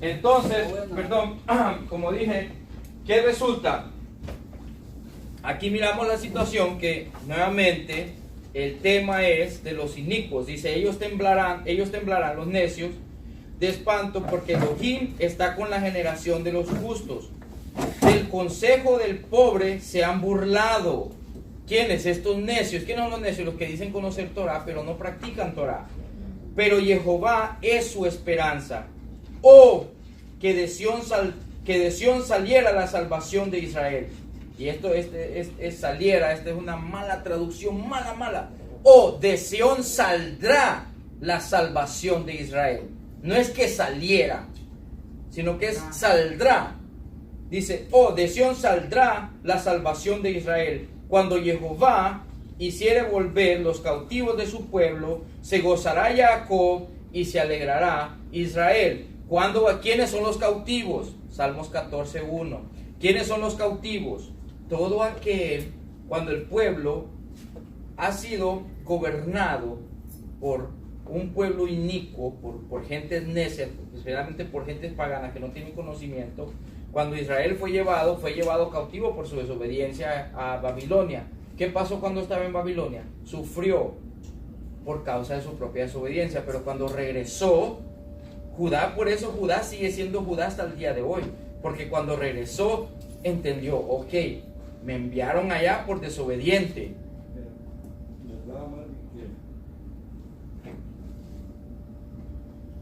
Entonces, perdón, como dije, ¿qué resulta? Aquí miramos la situación que nuevamente el tema es de los inicuos. Dice, ellos temblarán los necios de espanto, porque Elohim está con la generación de los justos. Del consejo del pobre se han burlado. ¿Quiénes? Estos necios. ¿Quiénes son los necios? Los que dicen conocer Torah, pero no practican Torah. Pero Jehová es su esperanza. Oh, que de Sión saliera la salvación de Israel. Y esto saliera, esta es una mala traducción, mala. Oh, de Sión saldrá la salvación de Israel. No es que saliera, sino que es saldrá. Dice, oh, de Sión saldrá la salvación de Israel. Cuando Jehová hiciere volver los cautivos de su pueblo, se gozará Jacob y se alegrará Israel. ¿Quiénes son los cautivos? Salmos 14:1. ¿Quiénes son los cautivos? Todo aquel, cuando el pueblo ha sido gobernado por un pueblo inicuo, por gentes necias, especialmente por gentes paganas que no tienen conocimiento. Cuando Israel fue llevado cautivo por su desobediencia a Babilonia. ¿Qué pasó cuando estaba en Babilonia? Sufrió por causa de su propia desobediencia, pero cuando regresó, Judá, por eso Judá sigue siendo Judá hasta el día de hoy, porque cuando regresó, entendió, ok, me enviaron allá por desobediente.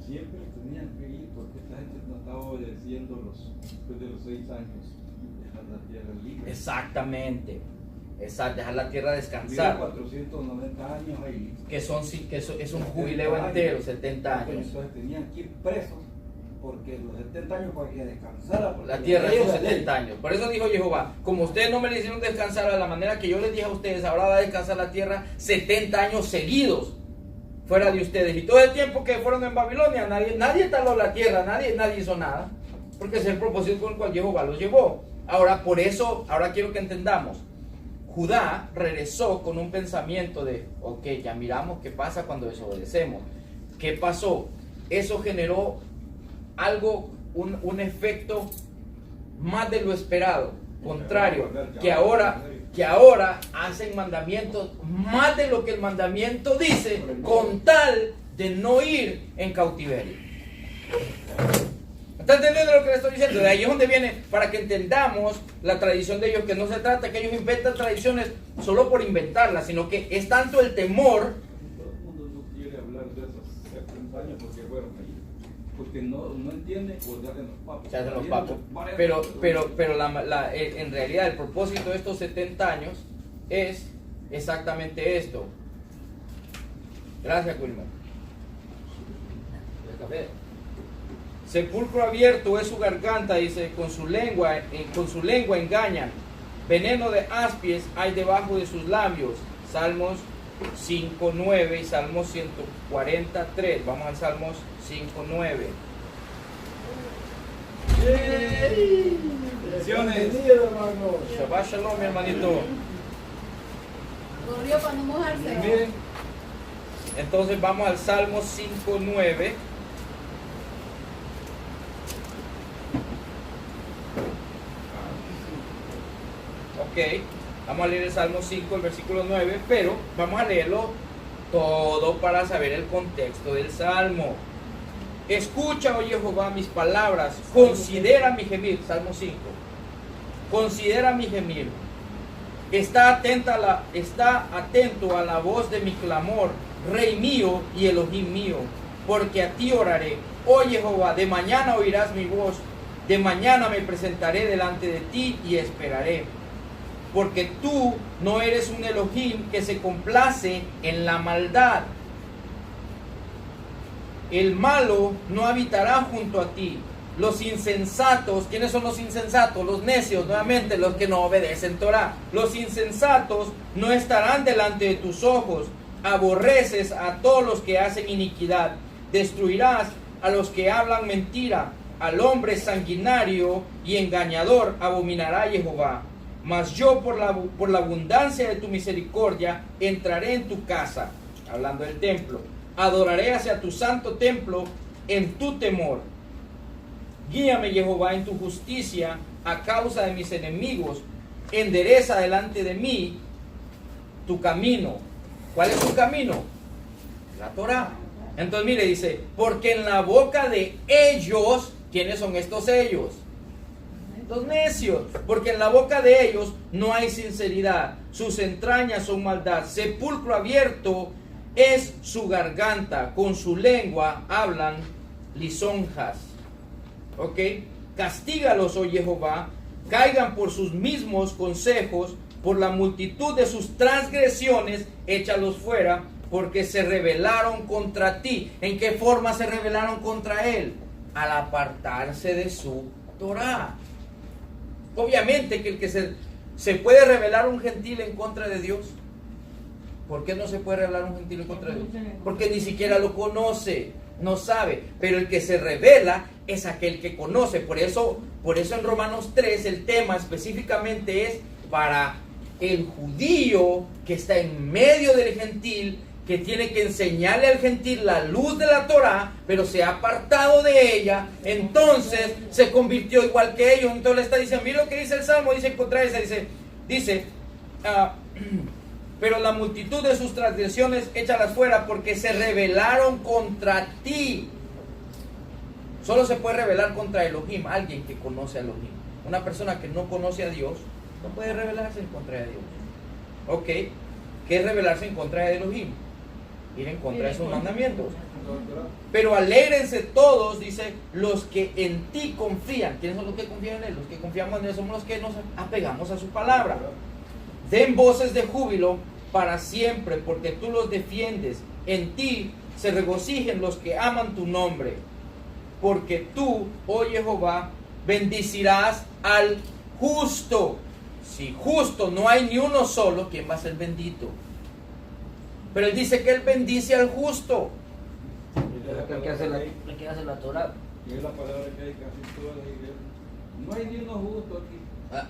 Siempre tenían que ir porque esta gente no estaba obedeciendo después de los 6 años, dejar la tierra libre. Exactamente, dejar la tierra descansar. 490 años ahí. Que es un jubileo entero, 70 años. Entonces tenían que ir presos porque los 70 años para que descansara. La tierra son 70 años. Por eso dijo Jehová, como ustedes no me le hicieron descansar de la manera que yo les dije a ustedes, ahora va a descansar la tierra 70 años seguidos fuera de ustedes. Y todo el tiempo que fueron en Babilonia, nadie taló la tierra, nadie hizo nada, porque ese es el propósito con el cual Jehová los llevó. Ahora, por eso, ahora quiero que entendamos, Judá regresó con un pensamiento de, ok, ya miramos qué pasa cuando desobedecemos. ¿Qué pasó? Eso generó algo, un efecto más de lo esperado, contrario, que ahora hacen mandamientos más de lo que el mandamiento dice, con tal de no ir en cautiverio. ¿Está entendiendo lo que le estoy diciendo? De ahí es donde viene, para que entendamos la tradición de ellos, que no se trata que ellos inventan tradiciones solo por inventarlas, sino que es tanto el temor. Todo el mundo no quiere hablar de esos 70 años porque fueron ahí, porque no entienden o se hacen los papos. Se hacen los papos. Pero en realidad el propósito de estos 70 años es exactamente esto. Gracias, Wilmer. El café. Sepulcro abierto es su garganta, dice, con su lengua engañan. Veneno de aspies hay debajo de sus labios. Salmos 5:9 y Salmos 143. Vamos al Salmos 5:9. Bendiciones. Shabbat Shalom, mi hermanito. Corrió para no mojarse. Miren. Entonces vamos al Salmos 5:9. Ok, vamos a leer el Salmo 5, el versículo 9, pero vamos a leerlo todo para saber el contexto del Salmo. Escucha, oh Jehová, mis palabras, considera mi gemir, Salmo 5. Considera mi gemir. Está atento a la voz de mi clamor, Rey mío y Elohim mío, porque a ti oraré. Oh Jehová, de mañana oirás mi voz, de mañana me presentaré delante de ti y esperaré. Porque tú no eres un Elohim que se complace en la maldad. El malo no habitará junto a ti. Los insensatos, ¿quiénes son los insensatos? Los necios, nuevamente, los que no obedecen Torah. Los insensatos no estarán delante de tus ojos. Aborreces a todos los que hacen iniquidad. Destruirás a los que hablan mentira. Al hombre sanguinario y engañador abominará Jehová. Mas yo por la abundancia de tu misericordia entraré en tu casa, hablando del templo, adoraré hacia tu santo templo en tu temor. Guíame, Jehová, en tu justicia a causa de mis enemigos. Endereza delante de mí tu camino. ¿Cuál es tu camino? La Torah. Entonces mire, dice, porque en la boca de ellos, ¿quiénes son estos ellos? Los necios, porque en la boca de ellos no hay sinceridad, sus entrañas son maldad, sepulcro abierto es su garganta, con su lengua hablan lisonjas. Ok, castígalos, oh Jehová, caigan por sus mismos consejos, por la multitud de sus transgresiones, échalos fuera, porque se rebelaron contra ti. ¿En qué forma se rebelaron contra él? Al apartarse de su Torah. Obviamente que el que se puede rebelar un gentil en contra de Dios. ¿Por qué no se puede rebelar un gentil en contra de Dios? Porque ni siquiera lo conoce, no sabe. Pero el que se revela es aquel que conoce. Por eso en Romanos 3 el tema específicamente es para el judío que está en medio del gentil, que tiene que enseñarle al gentil la luz de la Torah, pero se ha apartado de ella, entonces se convirtió igual que ellos. Entonces le está diciendo, mira lo que dice el Salmo, dice contra esa, dice pero la multitud de sus transgresiones échalas fuera, porque se rebelaron contra ti. Solo se puede rebelar contra Elohim, alguien que conoce a Elohim. Una persona que no conoce a Dios no puede rebelarse en contra de Dios. Ok, ¿qué es rebelarse en contra de Elohim? Ir en contra de sus mandamientos. Pero alégrense todos, dice, los que en ti confían. ¿Quiénes son los que confían en él? Los que confiamos en él somos los que nos apegamos a su palabra. Den voces de júbilo para siempre, porque tú los defiendes. En ti se regocijen los que aman tu nombre, porque tú, oh Jehová, bendecirás al justo. Si justo no hay ni uno solo, ¿quién va a ser bendito? Pero él dice que él bendice al justo. El que hace la Torah. Y es la palabra que hay casi toda la iglesia. No hay ni uno justo aquí.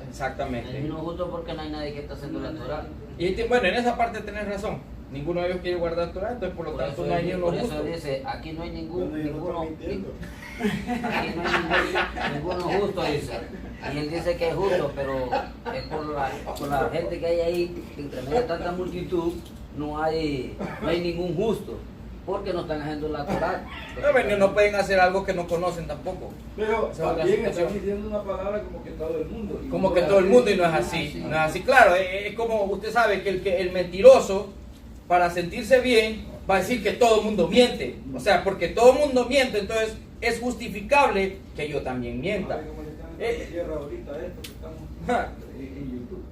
Exactamente. No es justo porque no hay nadie que está haciendo la Torah. Y bueno, en esa parte tenés razón. Ninguno de ellos quiere guardar Torah, entonces por lo tanto no hay ni uno justo. Por eso dice, aquí no hay ninguno justo, dice. Y él dice que es justo, pero es por la gente que hay ahí, que entre medio de tanta multitud, no hay ningún justo, porque no están haciendo la Torah. No pueden hacer algo que no conocen tampoco. Pero Esa es otra también están situación. diciendo una palabra como que todo el mundo. Y Como no que es todo el así. mundo, y no es así. No es así. Claro, es como usted sabe que el mentiroso, para sentirse bien, va a decir que todo el mundo miente. O sea, porque todo el mundo miente, entonces es justificable que yo también mienta. Ay, como le están dando tierra ahorita esto que estamos en YouTube.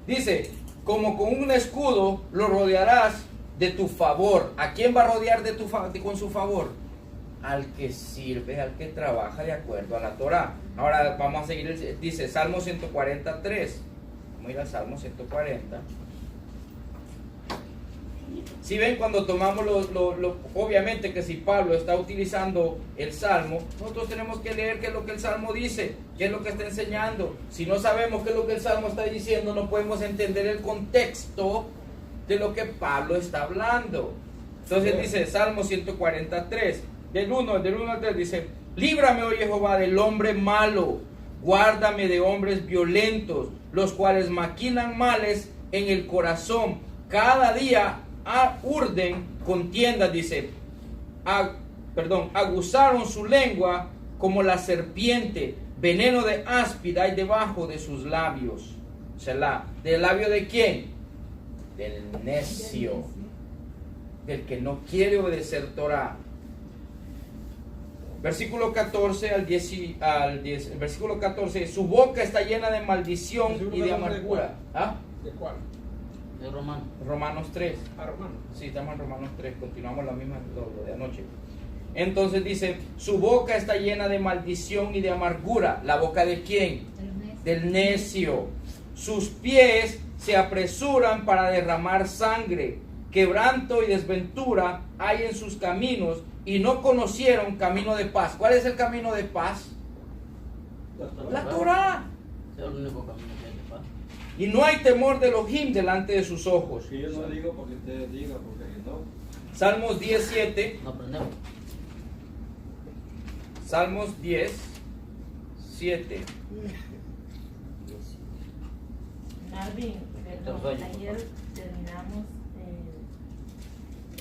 Dice, como con un escudo lo rodearás de tu favor. ¿A quién va a rodear con su favor? Al que sirve, al que trabaja de acuerdo a la Torah. Ahora vamos a seguir, dice Salmo 143. Vamos a ir al Salmo 140. Si ven, cuando tomamos obviamente que si Pablo está utilizando el Salmo, nosotros tenemos que leer qué es lo que el Salmo dice, qué es lo que está enseñando. Si no sabemos qué es lo que el Salmo está diciendo, no podemos entender el contexto de lo que Pablo está hablando. Entonces dice Salmo 143, del 1 al 3, dice: líbrame, oh Jehová, del hombre malo, guárdame de hombres violentos, los cuales maquinan males en el corazón, cada día urden contiendas, dice, aguzaron su lengua como la serpiente, veneno de áspida hay debajo de sus labios. Selah. ¿Del labio de quién? Del necio, del que no quiere obedecer Torah. Versículo 14 al 10, versículo 14, su boca está llena de maldición y de amargura. ¿Ah? ¿De cuál? De Romano. Romanos 3. Ah, Romano. Sí, estamos en Romanos 3, continuamos la misma lo de anoche. Entonces dice, su boca está llena de maldición y de amargura. ¿La boca de quién? Del necio. Sus pies se apresuran para derramar sangre. Quebranto y desventura hay en sus caminos, y no conocieron camino de paz. ¿Cuál es el camino de paz? La Torah. Es el único camino que hay de paz. Y no hay temor de Elohim delante de sus ojos. Que yo no digo porque ustedes digan, porque no. Salmos 17. No aprendemos. Salmos 10. 7. Marvin, Héctor perdón, Soya, por ayer favor. terminamos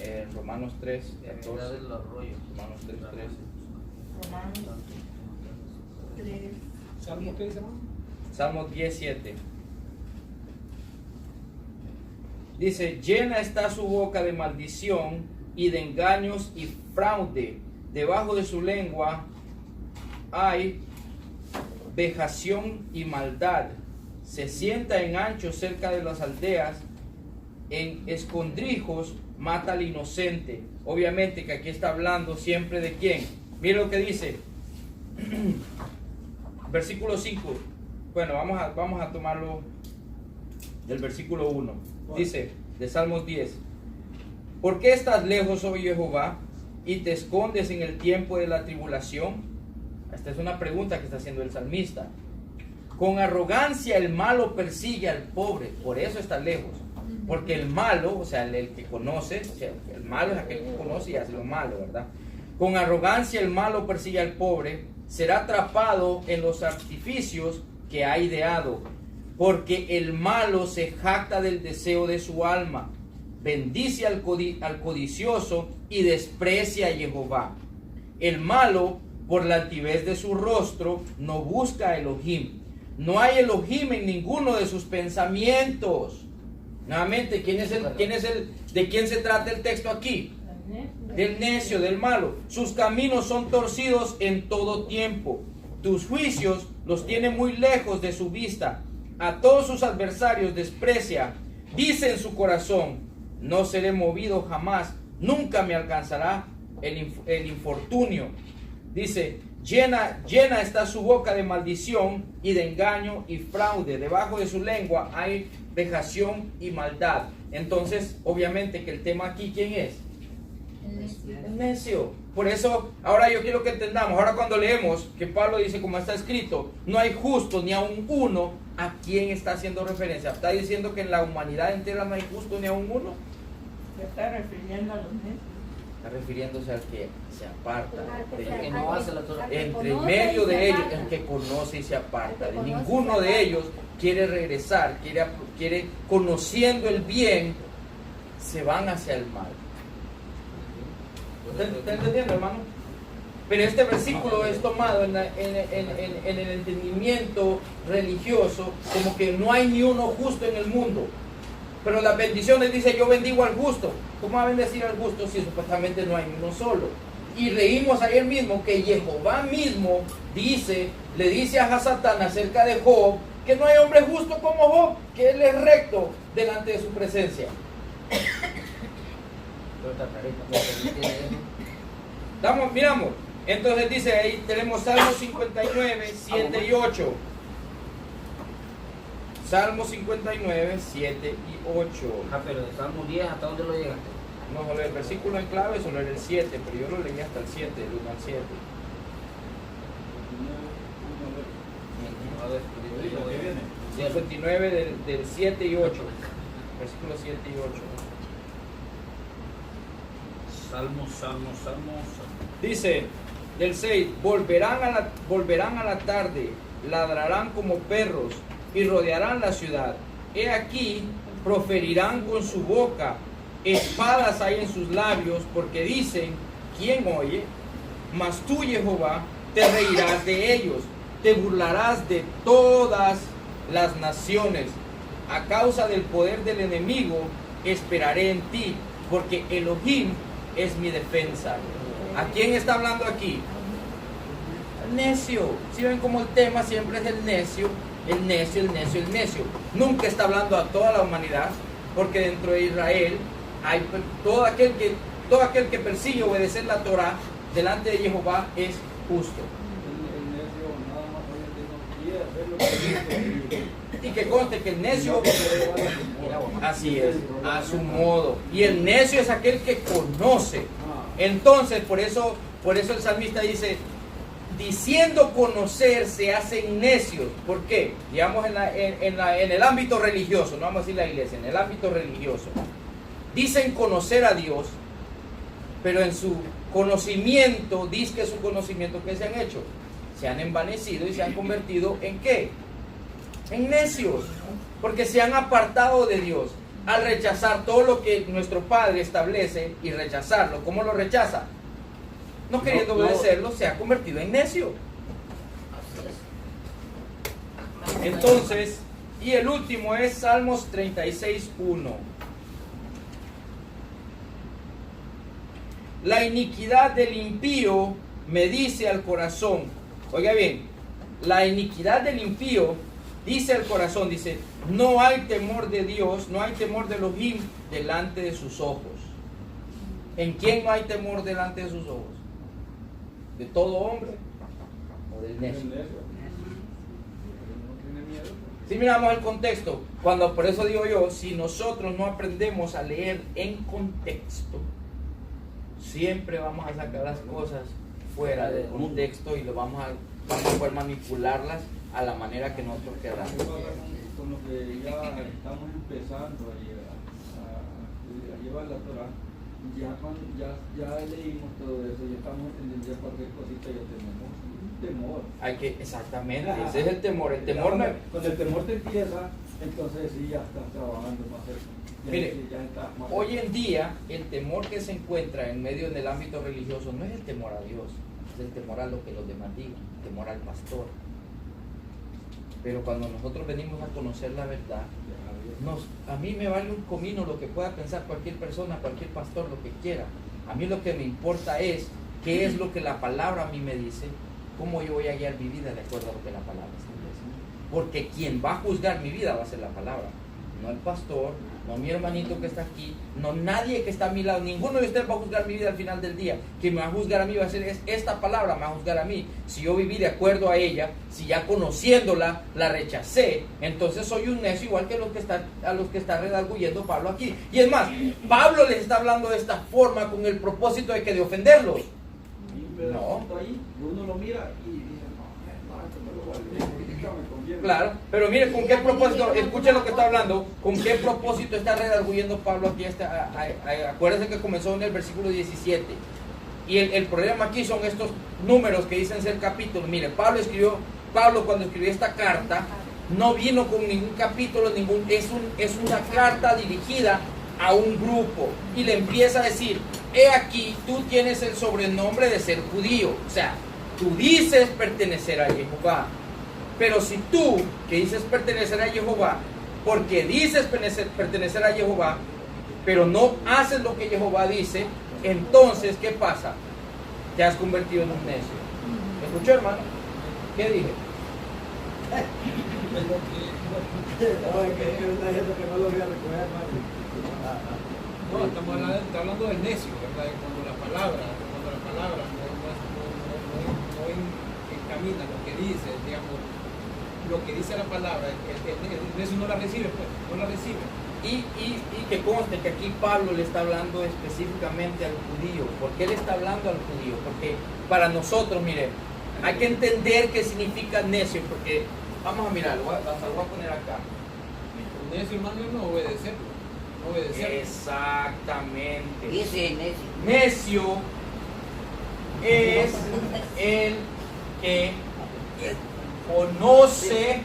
En Romanos 3, 14. Del arroyo. Romanos 3, 13. Romanos 3. ¿Salmo qué dice, hermano? Salmos 10, 7. Dice, llena está su boca de maldición y de engaños y fraude. Debajo de su lengua hay vejación y maldad. Se sienta en ancho cerca de las aldeas, en escondrijos mata al inocente. Obviamente que aquí está hablando siempre de quién. Mire lo que dice. Versículo 5. Bueno, vamos a tomarlo del versículo 1. Dice, de Salmos 10. ¿Por qué estás lejos, oh Jehová, y te escondes en el tiempo de la tribulación? Esta es una pregunta que está haciendo el salmista. Con arrogancia el malo persigue al pobre, por eso está lejos. Porque el malo, o sea, el que conoce, o sea, el malo es aquel que conoce y hace lo malo, ¿verdad? Con arrogancia el malo persigue al pobre, será atrapado en los artificios que ha ideado, porque el malo se jacta del deseo de su alma, bendice al codicioso y desprecia a Jehová. El malo, por la altivez de su rostro, no busca a Elohim. No hay Elohim en ninguno de sus pensamientos. Nuevamente, ¿de quién se trata el texto aquí? Del necio, del malo. Sus caminos son torcidos en todo tiempo. Tus juicios los tiene muy lejos de su vista. A todos sus adversarios desprecia. Dice en su corazón, no seré movido jamás. Nunca me alcanzará el infortunio. Dice, llena está su boca de maldición y de engaño y fraude. Debajo de su lengua hay vejación y maldad. Entonces, obviamente que el tema aquí, ¿quién es? El necio. Por eso, ahora yo quiero que entendamos, ahora cuando leemos que Pablo dice, como está escrito, no hay justo ni aun uno, ¿a quién está haciendo referencia? ¿Está diciendo que en la humanidad entera no hay justo ni aun uno? Se está refiriendo a los necios. Está refiriéndose al que se aparta. El que no hace la Torah. Entre medio de ellos, el que conoce y se aparta. De ninguno de ellos quiere regresar, quiere conociendo el bien, se van hacia el mal. ¿Está entendiendo, hermano? Pero este versículo es tomado en el entendimiento religioso como que no hay ni uno justo en el mundo. Pero las bendiciones dice, yo bendigo al justo. ¿Cómo va a bendecir al justo si supuestamente no hay uno solo? Y leímos ayer mismo que Jehová mismo le dice a Hasatán acerca de Job, que no hay hombre justo como Job, que él es recto delante de su presencia. Miramos. Entonces dice ahí, tenemos Salmo 59, 7 y 8. Salmo 59, 7 y 8. Pero de Salmo 10, ¿hasta dónde lo llegaste? No, solo el versículo en clave, solo era el 7, pero yo lo leí hasta el 7, el 1 al 7. A ver, ¿Qué viene? 59 del 7 y 8. Versículo 7 y 8. Salmo. Dice, del 6, volverán a la tarde, ladrarán como perros y rodearán la ciudad. He aquí, proferirán con su boca, espadas hay en sus labios, porque dicen, ¿quién oye? Mas tú, Jehová, te reirás de ellos, te burlarás de todas las naciones. A causa del poder del enemigo, esperaré en ti, porque Elohim es mi defensa. ¿A quién está hablando aquí? Al necio. Si ven como el tema siempre es el necio, el necio, el necio, el necio. Nunca está hablando a toda la humanidad, porque dentro de Israel hay todo aquel que persigue obedecer la Torah delante de Jehová es justo. El necio nada más hoy en día no quiere hacer lo que dice. Y que conste que el necio, así es, a su modo. Y el necio es aquel que conoce. Entonces, por eso el salmista dice, diciendo conocer se hacen necios. ¿Por qué? Digamos en el ámbito religioso, no vamos a decir la iglesia, en el ámbito religioso. Dicen conocer a Dios, pero en su conocimiento, dice que su conocimiento que se han hecho. se han envanecido y se han convertido en ¿qué? En necios, porque se han apartado de Dios. Al rechazar todo lo que nuestro Padre establece y rechazarlo, ¿cómo lo rechaza? No queriendo obedecerlo, se ha convertido en necio. Entonces, y el último es Salmos 36:1. La iniquidad del impío me dice al corazón. Oiga bien, la iniquidad del impío dice al corazón, dice, no hay temor de Dios, no hay temor de Elohim delante de sus ojos. ¿En quién no hay temor delante de sus ojos? ¿De todo hombre o del necio? Si miramos el contexto, cuando, por eso digo yo, si nosotros no aprendemos a leer en contexto, siempre vamos a sacar las cosas fuera del contexto y vamos a poder manipularlas a la manera que nosotros queramos. Con lo que ya estamos empezando a llevar la Torah, ya leímos todo eso, ya estamos entendiendo ya cualquier cosita, ya tenemos un temor. Hay que, exactamente, ese es el temor. El temor no, cuando el temor te empieza, entonces sí ya estás trabajando más cerca. mire, hoy en día el temor que se encuentra en medio del ámbito religioso no es el temor a Dios, es el temor a lo que los demás digan, el temor al pastor. Pero cuando nosotros venimos a conocer la verdad, a mí me vale un comino lo que pueda pensar cualquier persona, cualquier pastor, lo que quiera. A mí lo que me importa es qué es lo que la palabra a mí me dice, cómo yo voy a guiar mi vida de acuerdo a lo que la palabra establece. Porque quien va a juzgar mi vida va a ser la palabra, no el pastor, no mi hermanito que está aquí, no nadie que está a mi lado, ninguno de ustedes va a juzgar mi vida al final del día. Quien me va a juzgar a mí va a ser esta palabra, me va a juzgar a mí. Si yo viví de acuerdo a ella, si ya conociéndola la rechacé, entonces soy un necio igual que a los que está redarguyendo Pablo aquí. Y es más, Pablo les está hablando de esta forma con el propósito de ofenderlos. No. Ahí, uno lo mira y dice, no, esto me lo vale. Claro, pero mire con qué propósito, escuchen lo que está hablando, con qué propósito está redarguyendo Pablo aquí. Acuérdense que comenzó en el versículo 17. Y el problema aquí son estos números que dicen ser capítulos. Mire, Pablo cuando escribió esta carta, no vino con ningún capítulo, es una carta dirigida a un grupo. Y le empieza a decir, he aquí, tú tienes el sobrenombre de ser judío. O sea, tú dices pertenecer a Jehová. Pero si tú, que dices pertenecer a Jehová, porque dices pertenecer a Jehová, pero no haces lo que Jehová dice, entonces, ¿qué pasa? Te has convertido en un necio. ¿Me escuchó, hermano? ¿Qué dije? No, está hablando del necio, ¿verdad? Cuando la palabra no encamina lo que dice, digamos, lo que dice la palabra, el necio no la recibe, pues, no la recibe. Y que conste que aquí Pablo le está hablando específicamente al judío. ¿Por qué le está hablando al judío? Porque para nosotros, mire, hay que entender qué significa necio, porque vamos a mirarlo, lo voy a poner acá. El necio, hermano, es no obedecerlo. Exactamente. Dice necio. Necio es el que conoce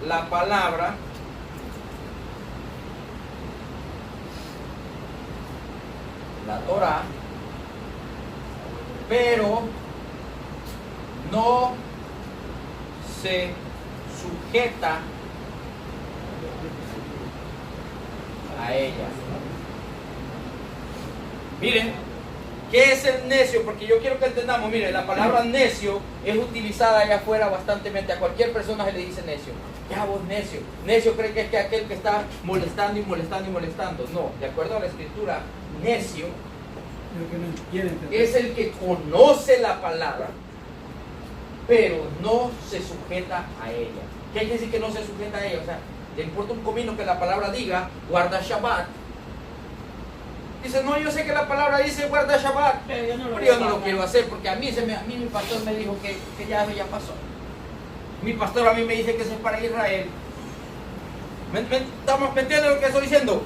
la palabra, la Torah, pero no se sujeta a ella. Miren, ¿qué es el necio? Porque yo quiero que entendamos, miren, la palabra necio es utilizada allá afuera bastantemente. A cualquier persona se le dice necio. Ya vos necio. Necio cree que es que aquel que está molestando y molestando y molestando. No, de acuerdo a la escritura, necio es el que conoce la palabra, pero no se sujeta a ella. ¿Qué quiere decir que no se sujeta a ella? O sea, le importa un comino que la palabra diga, guarda Shabbat. Dice, no, yo sé que la palabra dice guarda Shabbat, pero yo no lo quiero hacer porque a mí mi pastor me dijo que ya eso ya pasó. Mi pastor a mí me dice que eso es para Israel. ¿Me entienden lo que estoy diciendo?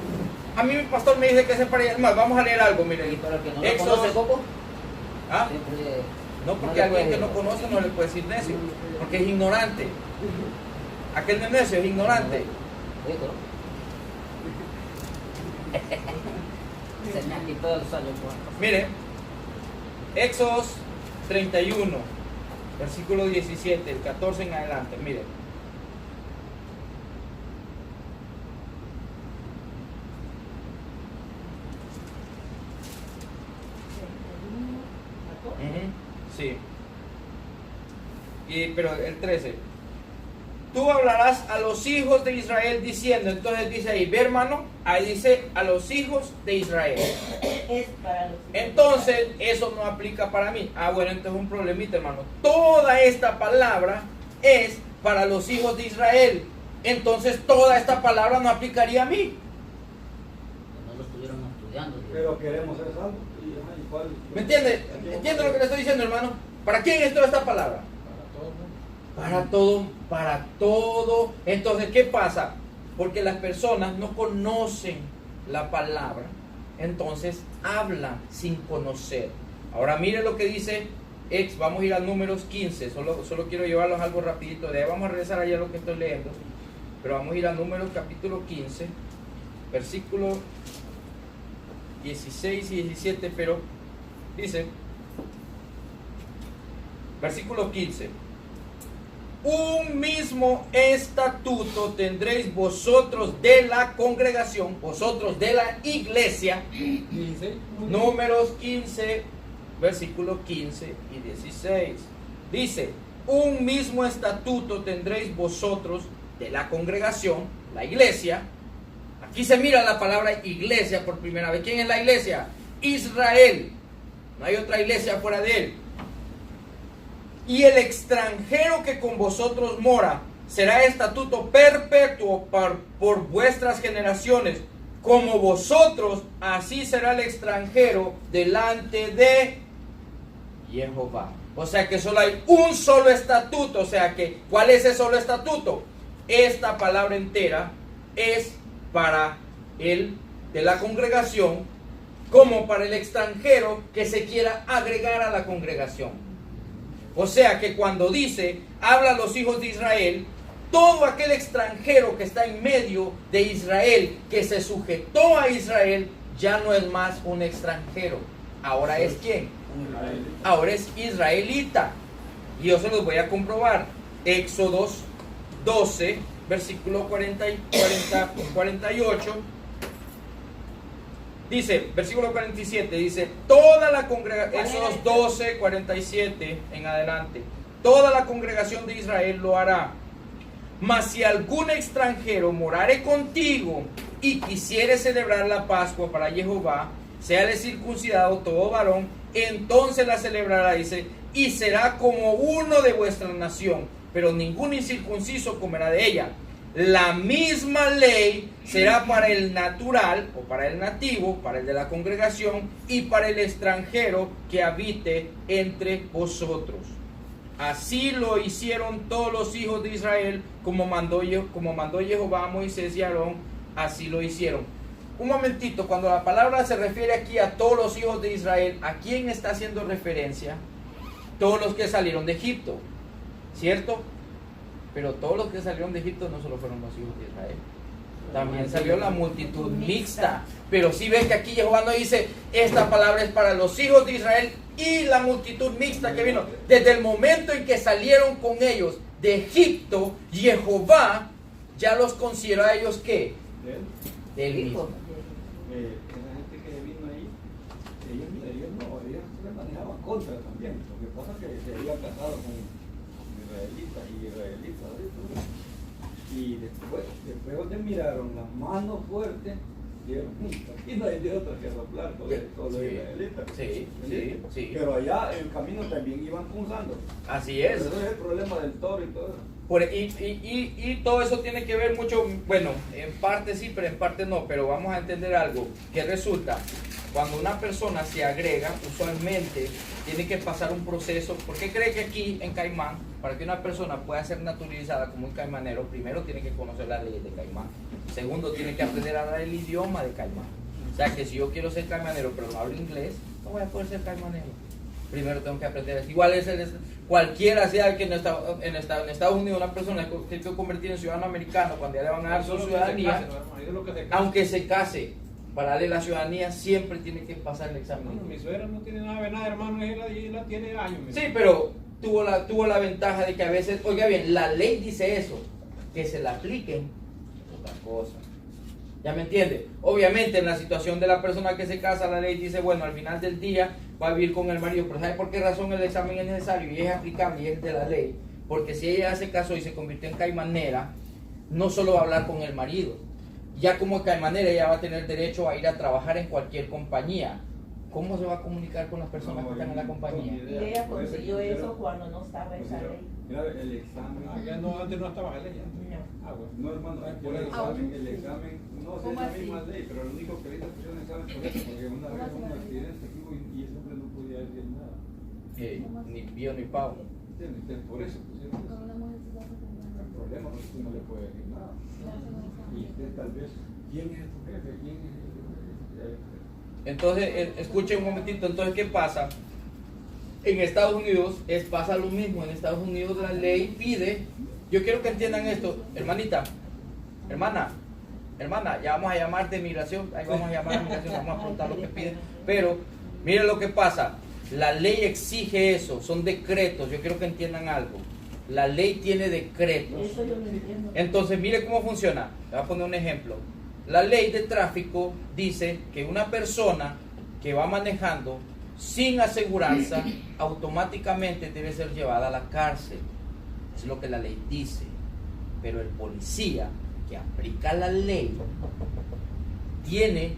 A mí mi pastor me dice que eso es para Israel. Más, vamos a leer algo, miren. ¿Y para el que no lo conoce, Coco? ¿Ah? Siempre No, porque le alguien puede- que no conoce no le puede decir necio, porque es ignorante. Aquel no es necio, es ignorante. Rico. Se me ha quitado el sueño. Mire, Éxodos 31, versículo 17, el 14 en adelante, mire. Sí. Pero el 13. Tú hablarás a los hijos de Israel diciendo, entonces dice ahí, ve hermano, ahí dice a los hijos de Israel. Es para los Entonces, eso no aplica para mí. Ah, bueno, entonces es un problemita, hermano. Toda esta palabra es para los hijos de Israel. Entonces, toda esta palabra no aplicaría a mí. No lo estuvieron estudiando. tío. Pero queremos ser salvos. ¿Y cuál? ¿Me entiende? ¿Entiende lo que le estoy diciendo, hermano? ¿Para quién es toda esta palabra? Para todo el mundo. Para todo. Entonces, ¿qué pasa? Porque las personas no conocen la palabra, entonces hablan sin conocer. Ahora mire lo que dice vamos a ir a números 15, solo quiero llevarlos algo rapidito, de ahí vamos a regresar allá a lo que estoy leyendo, pero vamos a ir a números capítulo 15, versículo 16 y 17, pero dice, versículo 15, un mismo estatuto tendréis vosotros de la congregación, vosotros de la iglesia. 16. Números 15, versículos 15 y 16. Dice, un mismo estatuto tendréis vosotros de la congregación, la iglesia. Aquí se mira la palabra iglesia por primera vez. ¿Quién es la iglesia? Israel. No hay otra iglesia fuera de él. Y el extranjero que con vosotros mora será estatuto perpetuo por vuestras generaciones. Como vosotros, así será el extranjero delante de Jehová. O sea que solo hay un solo estatuto. O sea que, ¿cuál es ese solo estatuto? Esta palabra entera es para el de la congregación, como para el extranjero que se quiera agregar a la congregación. O sea que cuando dice, habla a los hijos de Israel, todo aquel extranjero que está en medio de Israel, que se sujetó a Israel, ya no es más un extranjero. Ahora es ¿quién? Ahora es israelita. Y yo se los voy a comprobar. Éxodos 12, versículo 48. Dice, versículo 47, dice, toda la congregación, Éxodos 12, 47 en adelante, toda la congregación de Israel lo hará. Mas si algún extranjero morare contigo y quisiere celebrar la Pascua para Jehová, séale circuncidado todo varón, entonces la celebrará, dice, y será como uno de vuestra nación, pero ningún incircunciso comerá de ella. La misma ley será para el natural o para el nativo, para el de la congregación y para el extranjero que habite entre vosotros. Así lo hicieron todos los hijos de Israel, como mandó Jehová a Moisés y Aarón, así lo hicieron. Un momentito, cuando la palabra se refiere aquí a todos los hijos de Israel, ¿a quién está haciendo referencia? Todos los que salieron de Egipto, ¿cierto? Pero todos los que salieron de Egipto no solo fueron los hijos de Israel, también salió la multitud mixta. Pero si ves que aquí Jehová no dice, esta palabra es para los hijos de Israel y la multitud mixta que vino. Desde el momento en que salieron con ellos de Egipto, Jehová ya los consideró a ellos ¿qué? Del mismo. Esa gente que vino ahí, ellos se manejaban contra también. Lo que pasa es que se habían casado con israelitas y israelitas. Y después donde miraron las manos fuertes, dijeron, aquí no hay de otra que soplar con los israelitas. Sí. Pero allá en el camino también iban punzando. Así es. Pero ese es el problema del toro y todo eso. Y todo eso tiene que ver mucho, bueno, en parte sí, pero en parte no, pero vamos a entender algo, que resulta, cuando una persona se agrega, usualmente tiene que pasar un proceso. ¿Por qué cree que aquí en Caimán, para que una persona pueda ser naturalizada como un caimanero, primero tiene que conocer las leyes de Caimán, segundo tiene que aprender a hablar el idioma de Caimán? O sea que si yo quiero ser caimanero pero no hablo inglés, no voy a poder ser caimanero. primero tengo que aprender eso. Igual cualquiera sea que en Estados Unidos una persona que se convertir en ciudadano americano cuando ya le van a dar su ciudadanía, aunque se case, para darle la ciudadanía siempre tiene que pasar el examen. Bueno, mi suegra no tiene nada de nada, hermano, ella tiene años. Sí, pero tuvo la ventaja de que a veces, oiga bien, la ley dice eso, que se la apliquen, otra cosa. ¿Ya me entiende? Obviamente en la situación de la persona que se casa, la ley dice, bueno, al final del día va a vivir con el marido, pero ¿sabe por qué razón el examen es necesario? Y es aplicable y es de la ley. Porque si ella se casó y se convirtió en caimanera, no solo va a hablar con el marido, ya como caimanera ella va a tener derecho a ir a trabajar en cualquier compañía. ¿Cómo se va a comunicar con las personas que están en la compañía? Y ella consiguió eso cuando no estaba esa ley. Mira, el examen. Antes no estaba la ley. Bueno. No, hermano, el examen, no sé, es la misma ley, pero lo único que le hizo un examen por eso, porque una vez hubo un accidente aquí y ese hombre no podía decir nada. Ni pío ni pavo. ¿Entiendes? Por eso pusieron eso. El problema no es que no le puede decir nada. Y usted tal vez, ¿quién es tu jefe? ¿Quién es Entonces, escuchen un momentito, entonces, ¿qué pasa? En Estados Unidos pasa lo mismo. En Estados Unidos la ley pide, yo quiero que entiendan esto, hermanita, hermana, ya vamos a llamar de migración, ahí vamos a llamar a migración, vamos a preguntar lo que piden, pero miren lo que pasa, la ley exige eso, son decretos, yo quiero que entiendan algo, la ley tiene decretos. Eso yo lo entiendo. Entonces, mire cómo funciona, le voy a poner un ejemplo, la ley de tráfico dice que una persona que va manejando sin aseguranza automáticamente debe ser llevada a la cárcel. Es lo que la ley dice. Pero el policía que aplica la ley tiene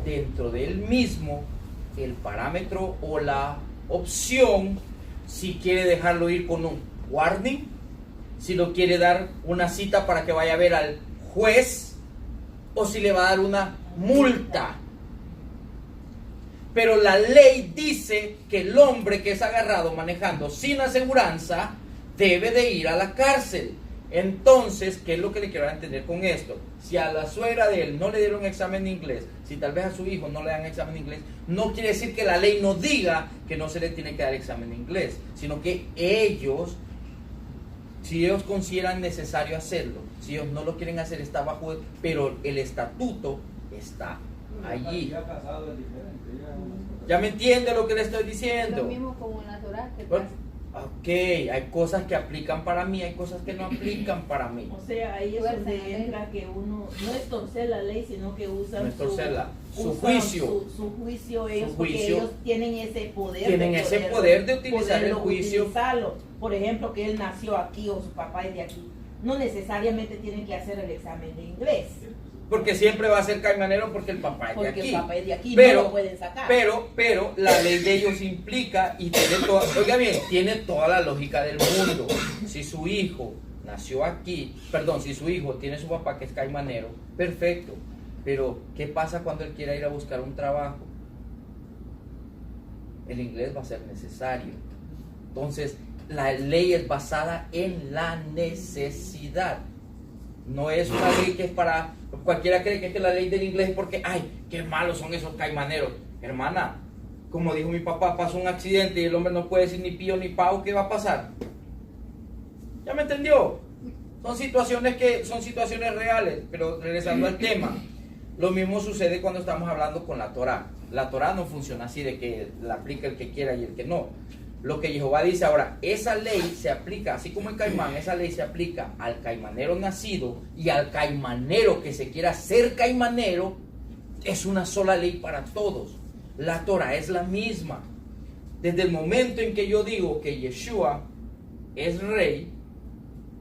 dentro de él mismo el parámetro o la opción si quiere dejarlo ir con un warning, si lo quiere dar una cita para que vaya a ver al juez o si le va a dar una multa. Pero la ley dice que el hombre que es agarrado manejando sin aseguranza debe de ir a la cárcel. Entonces, ¿qué es lo que le quiero dar a entender con esto? Si a la suegra de él no le dieron examen de inglés, si tal vez a su hijo no le dan examen de inglés, no quiere decir que la ley no diga que no se le tiene que dar examen de inglés, sino que ellos, si ellos consideran necesario hacerlo, si ellos no lo quieren hacer, está bajo, pero el estatuto está allí. Ya casado es diferente. ¿Ya me entiende lo que le estoy diciendo? Lo mismo como en la Torah, que Bueno, pasa. ok, hay cosas que aplican para mí, hay cosas que no aplican para mí. O sea, ahí es donde entra que uno no es torcer la ley, sino que usan No es torcerla, su usan juicio. Su juicio ellos, Su porque juicio. ellos tienen ese poder. Tienen de ese poderlo- poder de utilizar el poderlo juicio. utilizarlo. Por ejemplo, que él nació aquí o su papá es de aquí. No necesariamente tienen que hacer el examen de inglés. Porque siempre va a ser caimanero porque el papá es de Porque aquí. el papá es de aquí, Pero- no lo pueden sacar. Pero la ley de ellos implica y tiene toda, oiga bien, tiene toda la lógica del mundo. Si su hijo nació aquí, perdón, si su hijo tiene su papá que es caimanero, perfecto. Pero, ¿qué pasa cuando él quiera ir a buscar un trabajo? El inglés va a ser necesario. Entonces, la ley es basada en la necesidad. No es una ley que es para... Cualquiera cree que es la ley del inglés porque, ay, qué malos son esos caimaneros. Hermana, como dijo mi papá, pasó un accidente y el hombre no puede decir ni pío ni pau, ¿qué va a pasar? ¿Ya me entendió? Son situaciones reales, pero regresando al tema, lo mismo sucede cuando estamos hablando con la Torah. La Torah no funciona así de que la aplica el que quiera y el que no. Lo que Jehová dice ahora, esa ley se aplica, así como el caimán, esa ley se aplica al caimanero nacido y al caimanero que se quiera ser caimanero, es una sola ley para todos. La Torah es la misma. Desde el momento en que yo digo que Yeshua es rey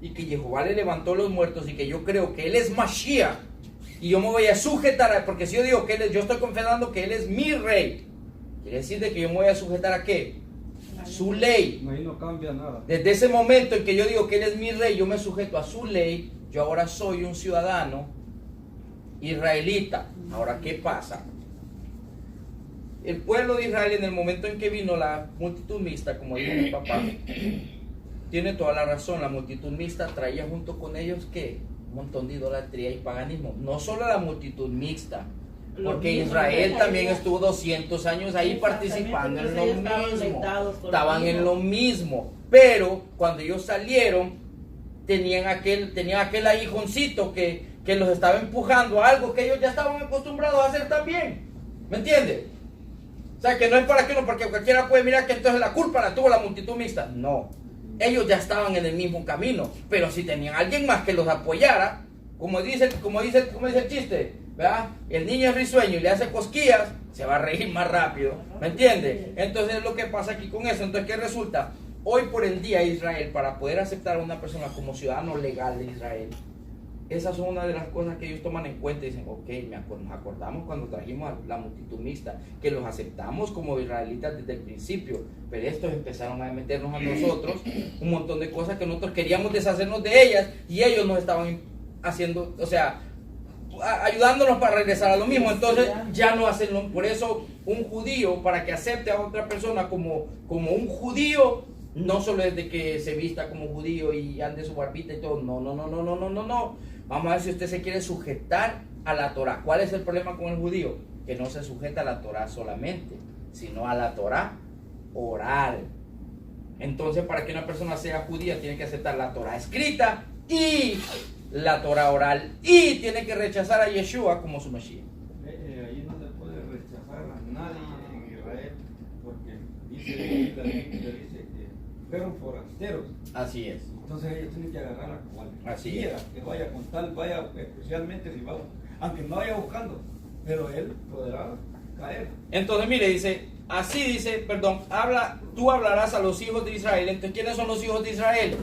y que Jehová le levantó los muertos y que yo creo que él es Mashiach y yo me voy a sujetar, porque si yo digo que yo estoy confesando que él es mi rey, quiere decir de que yo me voy a sujetar a ¿qué? Su ley. Ahí no cambia nada. Desde ese momento en que yo digo que él es mi rey, yo me sujeto a su ley, yo ahora soy un ciudadano israelita. Ahora, ¿qué pasa? El pueblo de Israel, en el momento en que vino la multitud mixta, como dijo mi papá, tiene toda la razón. La multitud mixta traía junto con ellos ¿qué? Un montón de idolatría y paganismo. No solo la multitud mixta, Porque mismos Israel de también Israel. estuvo 200 años ahí participando en lo Entonces ellos estaban mismo. conectados con Estaban lo en mismo. lo mismo. Pero cuando ellos salieron, tenían aquel aguijoncito que los estaba empujando a algo que ellos ya estaban acostumbrados a hacer también. ¿Me entiendes? O sea, que no es para que no, porque cualquiera puede mirar que entonces la culpa la tuvo la multitud mixta. No. Ellos ya estaban en el mismo camino. Pero si tenían alguien más que los apoyara, como dice el chiste, ¿verdad? El niño es risueño y le hace cosquillas, se va a reír más rápido. ¿Me entiendes? Entonces lo que pasa aquí con eso, entonces ¿qué resulta? Hoy por el día Israel, para poder aceptar a una persona como ciudadano legal de Israel, esas son una de las cosas que ellos toman en cuenta y dicen, ok, nos acordamos cuando trajimos a la multitud mixta, que los aceptamos como israelitas desde el principio, pero estos empezaron a meternos a nosotros un montón de cosas que nosotros queríamos deshacernos de ellas y ellos nos estaban haciendo, o sea, ayudándonos para regresar a lo mismo. Entonces ya no hacen lo, por eso un judío, para que acepte a otra persona como un judío, no solo es de que se vista como judío y ande su barbita y todo, no. Vamos a ver si usted se quiere sujetar a la Torah. ¿Cuál es el problema con el judío? Que no se sujeta a la Torah solamente, sino a la Torah oral. Entonces, para que una persona sea judía, tiene que aceptar la Torah escrita y la Torah oral, y tiene que rechazar a Yeshua como su Mashiach. Ahí no se puede rechazar a nadie en Israel, porque dice la Biblia dice que fueron forasteros. Así es. Entonces ellos tienen que agarrar a cualquiera Así que vaya con tal, vaya especialmente si va, aunque no vaya buscando, pero él podrá caer. Entonces, mire, dice, así dice, perdón, tú hablarás a los hijos de Israel. Entonces, ¿quiénes son los hijos de Israel?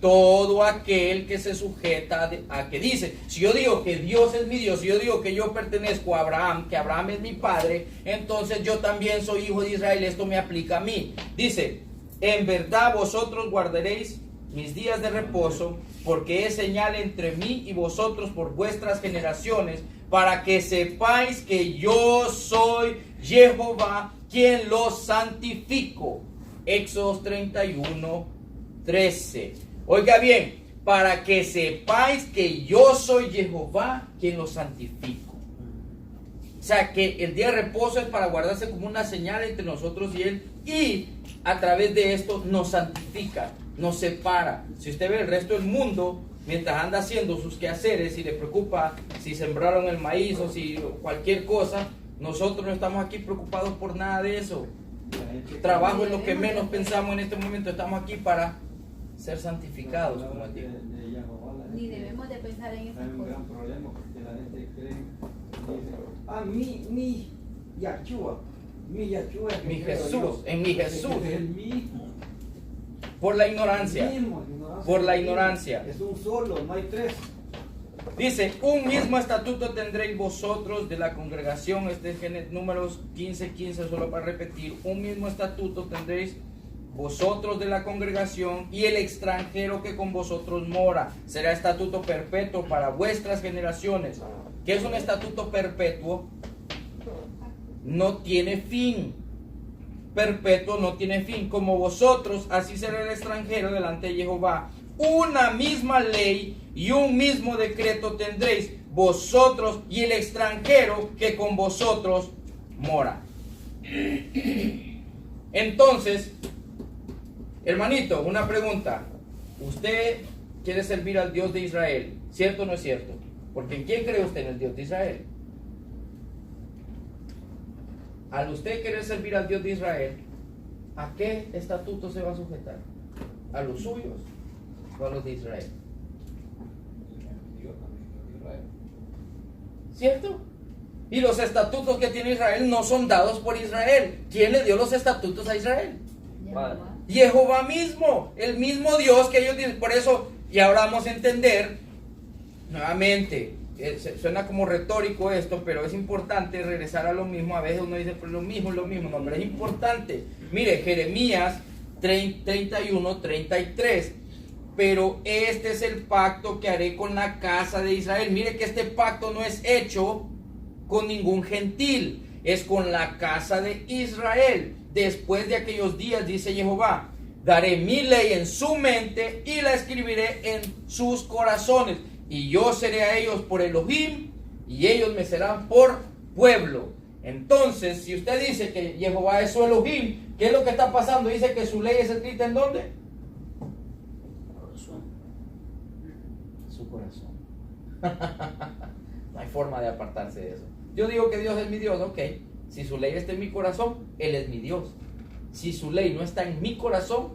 Todo aquel que se sujeta a que dice, si yo digo que Dios es mi Dios, si yo digo que yo pertenezco a Abraham, que Abraham es mi padre, entonces yo también soy hijo de Israel, esto me aplica a mí. Dice, en verdad vosotros guardaréis mis días de reposo, porque es señal entre mí y vosotros por vuestras generaciones, para que sepáis que yo soy Jehová, quien los santifico. Éxodo 31:13. Oiga bien, para que sepáis que yo soy Jehová, quien los santifico. O sea, que el día de reposo es para guardarse como una señal entre nosotros y Él, y a través de esto nos santifica, nos separa. Si usted ve el resto del mundo, mientras anda haciendo sus quehaceres y le preocupa si sembraron el maíz o si cualquier cosa, nosotros no estamos aquí preocupados por nada de eso. Trabajo es lo que menos pensamos en este momento. Estamos aquí para ser santificados, como él dijo. Ni debemos de pensar en Hay esas un cosas. gran problema porque la gente cree, dice, mi Yahshua, mi Yahshua es Mi que creo Jesús, yo. en mi Jesús. Es el mismo. Por la ignorancia. Por la ignorancia. Es un solo, no hay tres. Dice, un mismo estatuto tendréis vosotros de la congregación. Este es Números 15:15, solo para repetir. Un mismo estatuto tendréis vosotros de la congregación y el extranjero que con vosotros mora. Será estatuto perpetuo para vuestras generaciones. ¿Qué es un estatuto perpetuo? No tiene fin. Perpetuo no tiene fin. Como vosotros, así será el extranjero delante de Jehová. Una misma ley y un mismo decreto tendréis vosotros y el extranjero que con vosotros mora. Entonces, hermanito, una pregunta. ¿Usted quiere servir al Dios de Israel? ¿Cierto o no es cierto? Porque ¿en quién cree usted? En el Dios de Israel. Al usted querer servir al Dios de Israel, ¿a qué estatuto se va a sujetar? ¿A los suyos o a los de Israel? ¿Cierto? Y los estatutos que tiene Israel no son dados por Israel. ¿Quién le dio los estatutos a Israel? Padre. Jehová mismo, el mismo Dios que ellos dicen. Por eso, y ahora vamos a entender nuevamente, suena como retórico esto, pero es importante regresar a lo mismo. A veces uno dice, pues lo mismo, no, pero es importante. Mire, Jeremías 31:33. Pero este es el pacto que haré con la casa de Israel. Mire que este pacto no es hecho con ningún gentil, es con la casa de Israel. Después de aquellos días, dice Jehová, daré mi ley en su mente y la escribiré en sus corazones. Y yo seré a ellos por Elohim y ellos me serán por pueblo. Entonces, si usted dice que Jehová es su Elohim, ¿qué es lo que está pasando? Dice que su ley es escrita ¿en dónde? Su corazón. No hay forma de apartarse de eso. Yo digo que Dios es mi Dios, ok. Si su ley está en mi corazón, Él es mi Dios. Si su ley no está en mi corazón,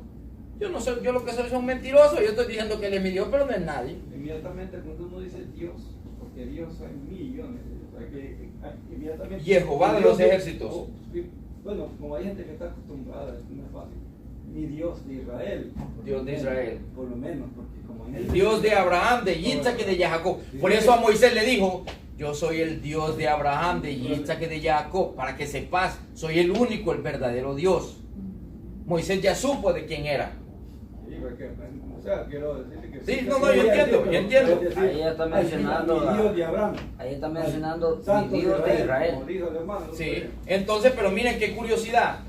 yo no soy, yo lo que soy es un mentiroso. Yo estoy diciendo que Él es mi Dios, pero no es nadie. Inmediatamente cuando uno dice Dios, porque Dios hay millones, o sea que inmediatamente Jehová de los ejércitos. Bueno, como hay gente que está acostumbrada, no es fácil. Mi Dios de Israel. Dios de Israel. Por lo menos, porque como hay El Dios de Abraham, de Isaac y de Jacob. Por eso a Moisés le dijo: yo soy el Dios de Abraham, de Isaac y de Jacob. Para que sepas, soy el único, el verdadero Dios. Moisés ya supo de quién era. Sí, porque, o sea, quiero decirle que Sí, no, yo entiendo, yo entiendo. Ahí ya está mencionando mi Dios de Abraham. Ahí está mencionando Santo mi Dios de Israel. como dijo el hermano. Sí, entonces, pero miren qué curiosidad.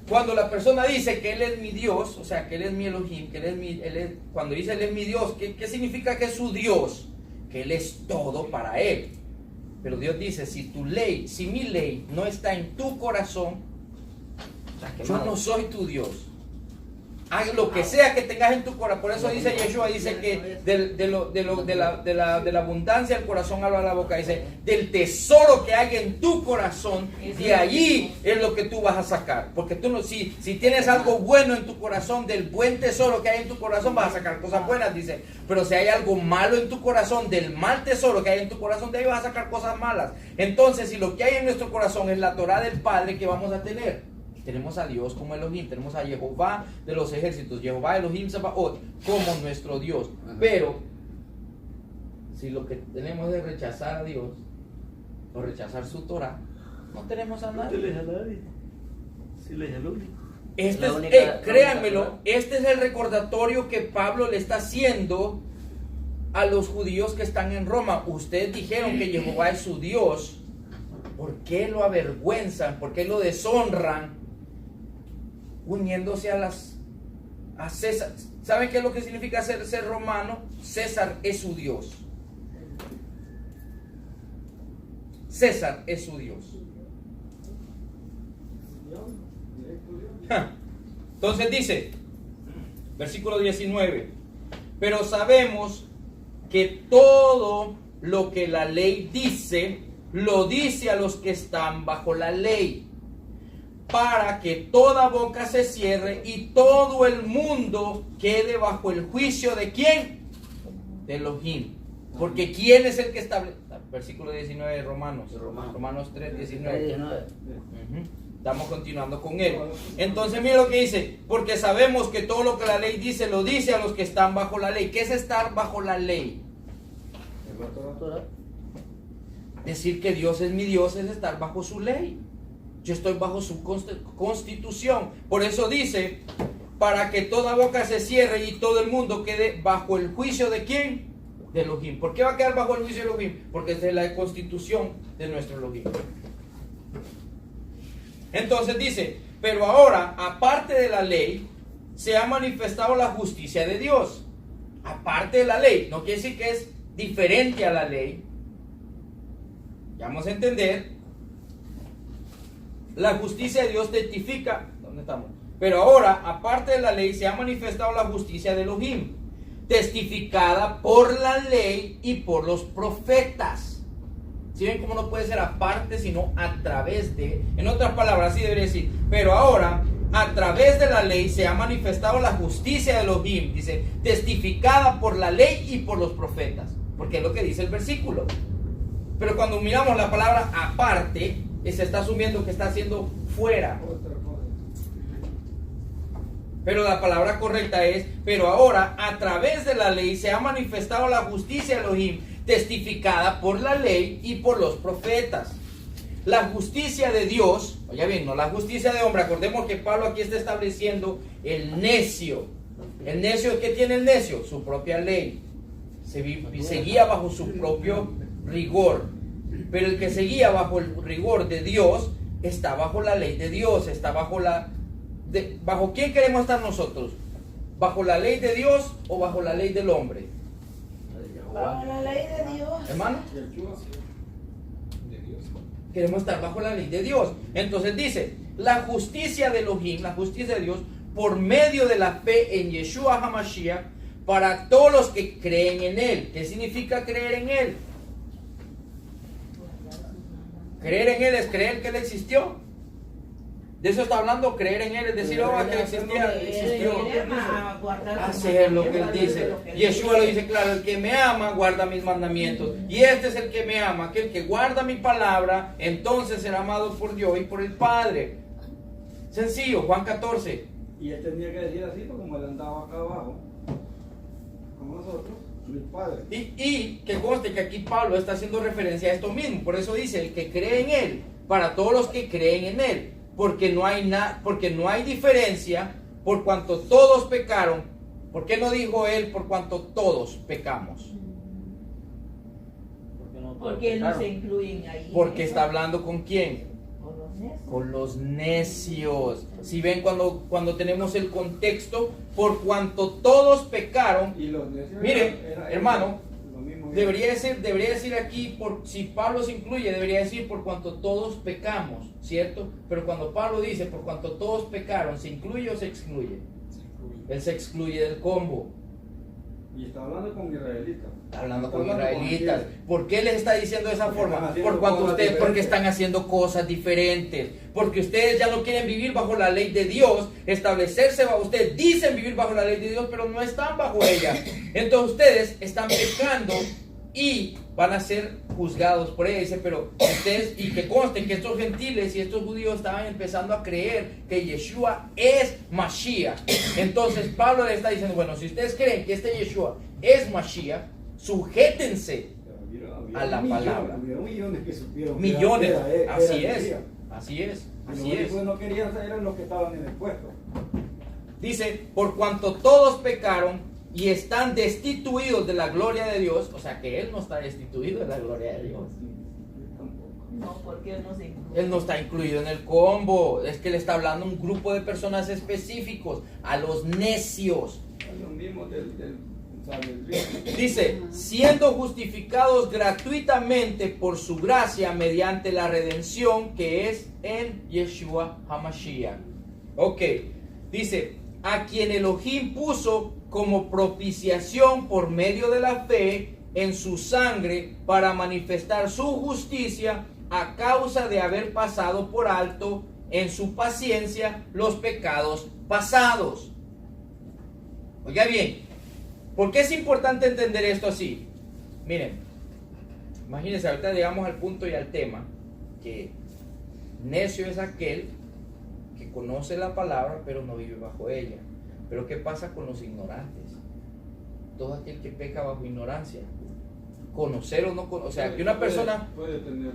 Cuando la persona dice que Él es mi Dios, o sea, que Él es mi Elohim, que cuando dice Él es mi Dios, ¿qué significa que es su Dios? Que Él es todo para Él. Pero Dios dice: si tu ley, si mi ley no está en tu corazón, yo no soy tu Dios. Haz lo que sea que tengas en tu corazón. Por eso dice Yeshua, dice que de la abundancia del corazón habla la boca. Dice, del tesoro que hay en tu corazón, de allí es lo que tú vas a sacar. Porque tú no, si tienes algo bueno en tu corazón, del buen tesoro que hay en tu corazón, vas a sacar cosas buenas, dice. Pero si hay algo malo en tu corazón, del mal tesoro que hay en tu corazón, de ahí vas a sacar cosas malas. Entonces, si lo que hay en nuestro corazón es la Torah del Padre, que vamos a tener. Tenemos a Dios como Elohim, tenemos a Jehová de los ejércitos, Jehová Elohim Sabaoth, como nuestro Dios. Pero, si lo que tenemos es rechazar a Dios, o rechazar su Torah, no tenemos a nadie. Créanmelo, este es el recordatorio que Pablo le está haciendo a los judíos que están en Roma. Ustedes dijeron que Jehová es su Dios. ¿Por qué lo avergüenzan? ¿Por qué lo deshonran? Uniéndose a César. ¿Saben qué es lo que significa ser romano? César es su Dios. César es su Dios. Entonces dice, versículo 19: pero sabemos que todo lo que la ley dice, lo dice a los que están bajo la ley, para que toda boca se cierre y todo el mundo quede bajo el juicio ¿de quién? De Elohim. Porque ¿quién es el que establece? Versículo 19 de Romanos 3, 19. Estamos continuando con él. Entonces mira lo que dice: porque sabemos que todo lo que la ley dice, lo dice a los que están bajo la ley. ¿Qué es estar bajo la ley? Decir que Dios es mi Dios es estar bajo su ley. Yo estoy bajo su constitución. Por eso dice: para que toda boca se cierre y todo el mundo quede bajo el juicio ¿de quién? De Elohim. ¿Por qué va a quedar bajo el juicio de Elohim? Porque es la constitución de nuestro Elohim. Entonces dice: pero ahora, aparte de la ley, se ha manifestado la justicia de Dios. Aparte de la ley, no quiere decir que es diferente a la ley. Ya vamos a entender. La justicia de Dios testifica. ¿Dónde estamos? Pero ahora, aparte de la ley, se ha manifestado la justicia de Elohim, testificada por la ley y por los profetas. ¿Sí ven cómo no puede ser aparte, sino a través de? En otras palabras, así debería decir: pero ahora, a través de la ley, se ha manifestado la justicia de Elohim, dice, testificada por la ley y por los profetas. Porque es lo que dice el versículo. Pero cuando miramos la palabra aparte, se está asumiendo que está haciendo fuera. Pero la palabra correcta es: pero ahora, a través de la ley, se ha manifestado la justicia de Elohim, testificada por la ley y por los profetas. La justicia de Dios, oye bien, no la justicia de hombre. Acordemos que Pablo aquí está estableciendo el necio. El necio, ¿qué tiene el necio? Su propia ley. Se guía bajo su propio rigor. Pero el que se guía bajo el rigor de Dios está bajo la ley de Dios. Está bajo ¿bajo quién queremos estar nosotros? ¿Bajo la ley de Dios o bajo la ley del hombre? Bajo la ley de Dios. Hermano, De Dios. Queremos estar bajo la ley de Dios. Entonces dice, la justicia de Elohim, la justicia de Dios, por medio de la fe en Yeshua HaMashiach, para todos los que creen en Él. ¿Qué significa creer en Él? Creer en Él es creer que Él existió. De eso está hablando, creer en Él, es decir, oh, que existió. Hacer lo que Él dice. Yeshua lo dice claro, el que me ama guarda mis mandamientos. Y este es el que me ama, aquel que guarda mi palabra, entonces será amado por Dios y por el Padre. Sencillo, Juan 14. Y él tenía que decir así, porque como él andaba acá abajo, como nosotros, mi Padre. Y que conste que aquí Pablo está haciendo referencia a esto mismo. Por eso dice, el que cree en Él, para todos los que creen en Él. Porque no hay diferencia por cuanto todos pecaron. ¿Por qué no dijo él por cuanto todos pecamos? Porque no se incluyen ahí. Porque está hablando con quién? Con los necios. Con los necios. Si ven cuando tenemos el contexto, por cuanto todos pecaron. Y los necios Mire, hermano, lo mismo. debería decir aquí, si Pablo se incluye, debería decir por cuanto todos pecamos, ¿cierto? Pero cuando Pablo dice por cuanto todos pecaron, ¿se incluye o se excluye? Él se excluye del combo. Y está hablando con israelitas. Está hablando con Está hablando israelitas. con ¿Por qué les está diciendo de esa Porque forma? están haciendo Por cuanto cosas ustedes, porque diferentes. están haciendo cosas diferentes. Porque ustedes ya no quieren vivir bajo la ley de Dios, establecerse bajo. Ustedes dicen vivir bajo la ley de Dios, pero no están bajo ella. Entonces ustedes están pecando y van a ser juzgados por ella. Dice, pero ustedes, y que consten que estos gentiles y estos judíos estaban empezando a creer que Yeshua es Mashiach. Entonces Pablo le está diciendo, bueno, si ustedes creen que este Yeshua es Mashiach, sujétense a la palabra. Millones que supieron. Millones, Era así es, Mesías. así es, Y así los es. únicos que no querían eran los que estaban en el puesto. Dice, por cuanto todos pecaron y están destituidos de la gloria de Dios, o sea que Él no está destituido de la gloria de Dios. No, porque él no se incluye. Él no está incluido en el combo, es que le está hablando a un grupo de personas específicos, a los necios. Es lo mismo del Sanedrín. Dice, siendo justificados gratuitamente por su gracia mediante la redención que es en Yeshua HaMashiach. Ok, dice, a quien Elohim puso como propiciación por medio de la fe en su sangre para manifestar su justicia a causa de haber pasado por alto en su paciencia los pecados pasados. Oiga bien, ¿por qué es importante entender esto así? Miren, imagínense, ahorita llegamos al punto y al tema que necio es aquel que conoce la palabra pero no vive bajo ella. Pero ¿qué pasa con los ignorantes? Todo aquel que peca bajo ignorancia. Conocer o no conocer. O sea, que una persona... Puede tener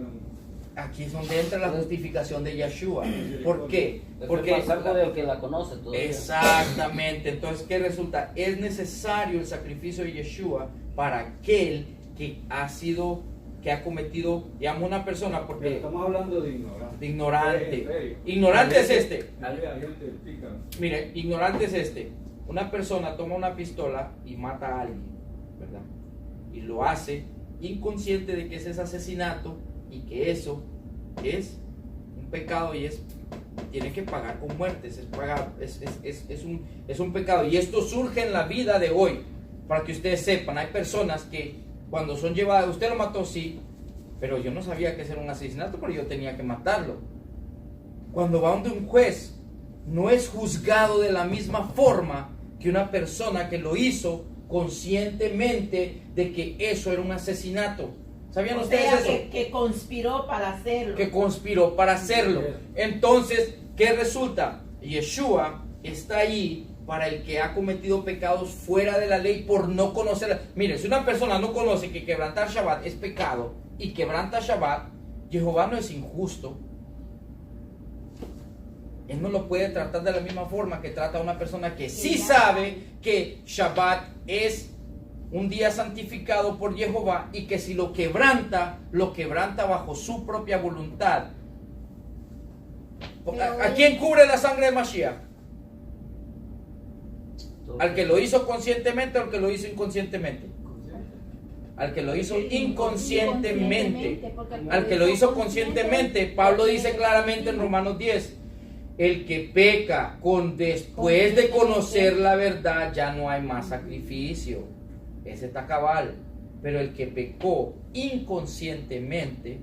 Aquí es donde entra la justificación de Yeshua. ¿Por qué? Porque... pasar por el que la conoce todavía. Exactamente. Entonces, ¿qué resulta? Es necesario el sacrificio de Yeshua para aquel que ha cometido, digamos, una persona, Pero porque estamos hablando de ignorante. de ignorante. Serio. Ignorante es este. Hay gente pica. Mire, ignorante es este. Una persona toma una pistola y mata a alguien, ¿verdad? Y lo hace inconsciente de que ese es asesinato y que eso es un pecado y tiene que pagar con muerte. Es un pecado. Y esto surge en la vida de hoy. Para que ustedes sepan, hay personas que cuando son llevadas, usted lo mató, sí, pero yo no sabía que ese era un asesinato, pero yo tenía que matarlo. Cuando va donde un juez, no es juzgado de la misma forma que una persona que lo hizo conscientemente de que eso era un asesinato. ¿Sabían O ustedes sea, eso? que conspiró para hacerlo. Que conspiró para hacerlo. Entonces, ¿qué resulta? Yeshua está ahí para el que ha cometido pecados fuera de la ley por no conocerla. Mire, si una persona no conoce que quebrantar Shabbat es pecado y quebranta Shabbat, Jehová no es injusto. Él no lo puede tratar de la misma forma que trata a una persona que sí sabe que Shabbat es un día santificado por Jehová y que si lo quebranta bajo su propia voluntad. ¿A quién cubre la sangre de Mashiach? ¿Al que lo hizo conscientemente o al que lo hizo inconscientemente? al que lo hizo inconscientemente. porque Al que lo hizo conscientemente, Pablo dice claramente en Romanos 10, el que peca después de conocer la verdad, ya no hay más sacrificio. Ese está cabal. Pero el que pecó inconscientemente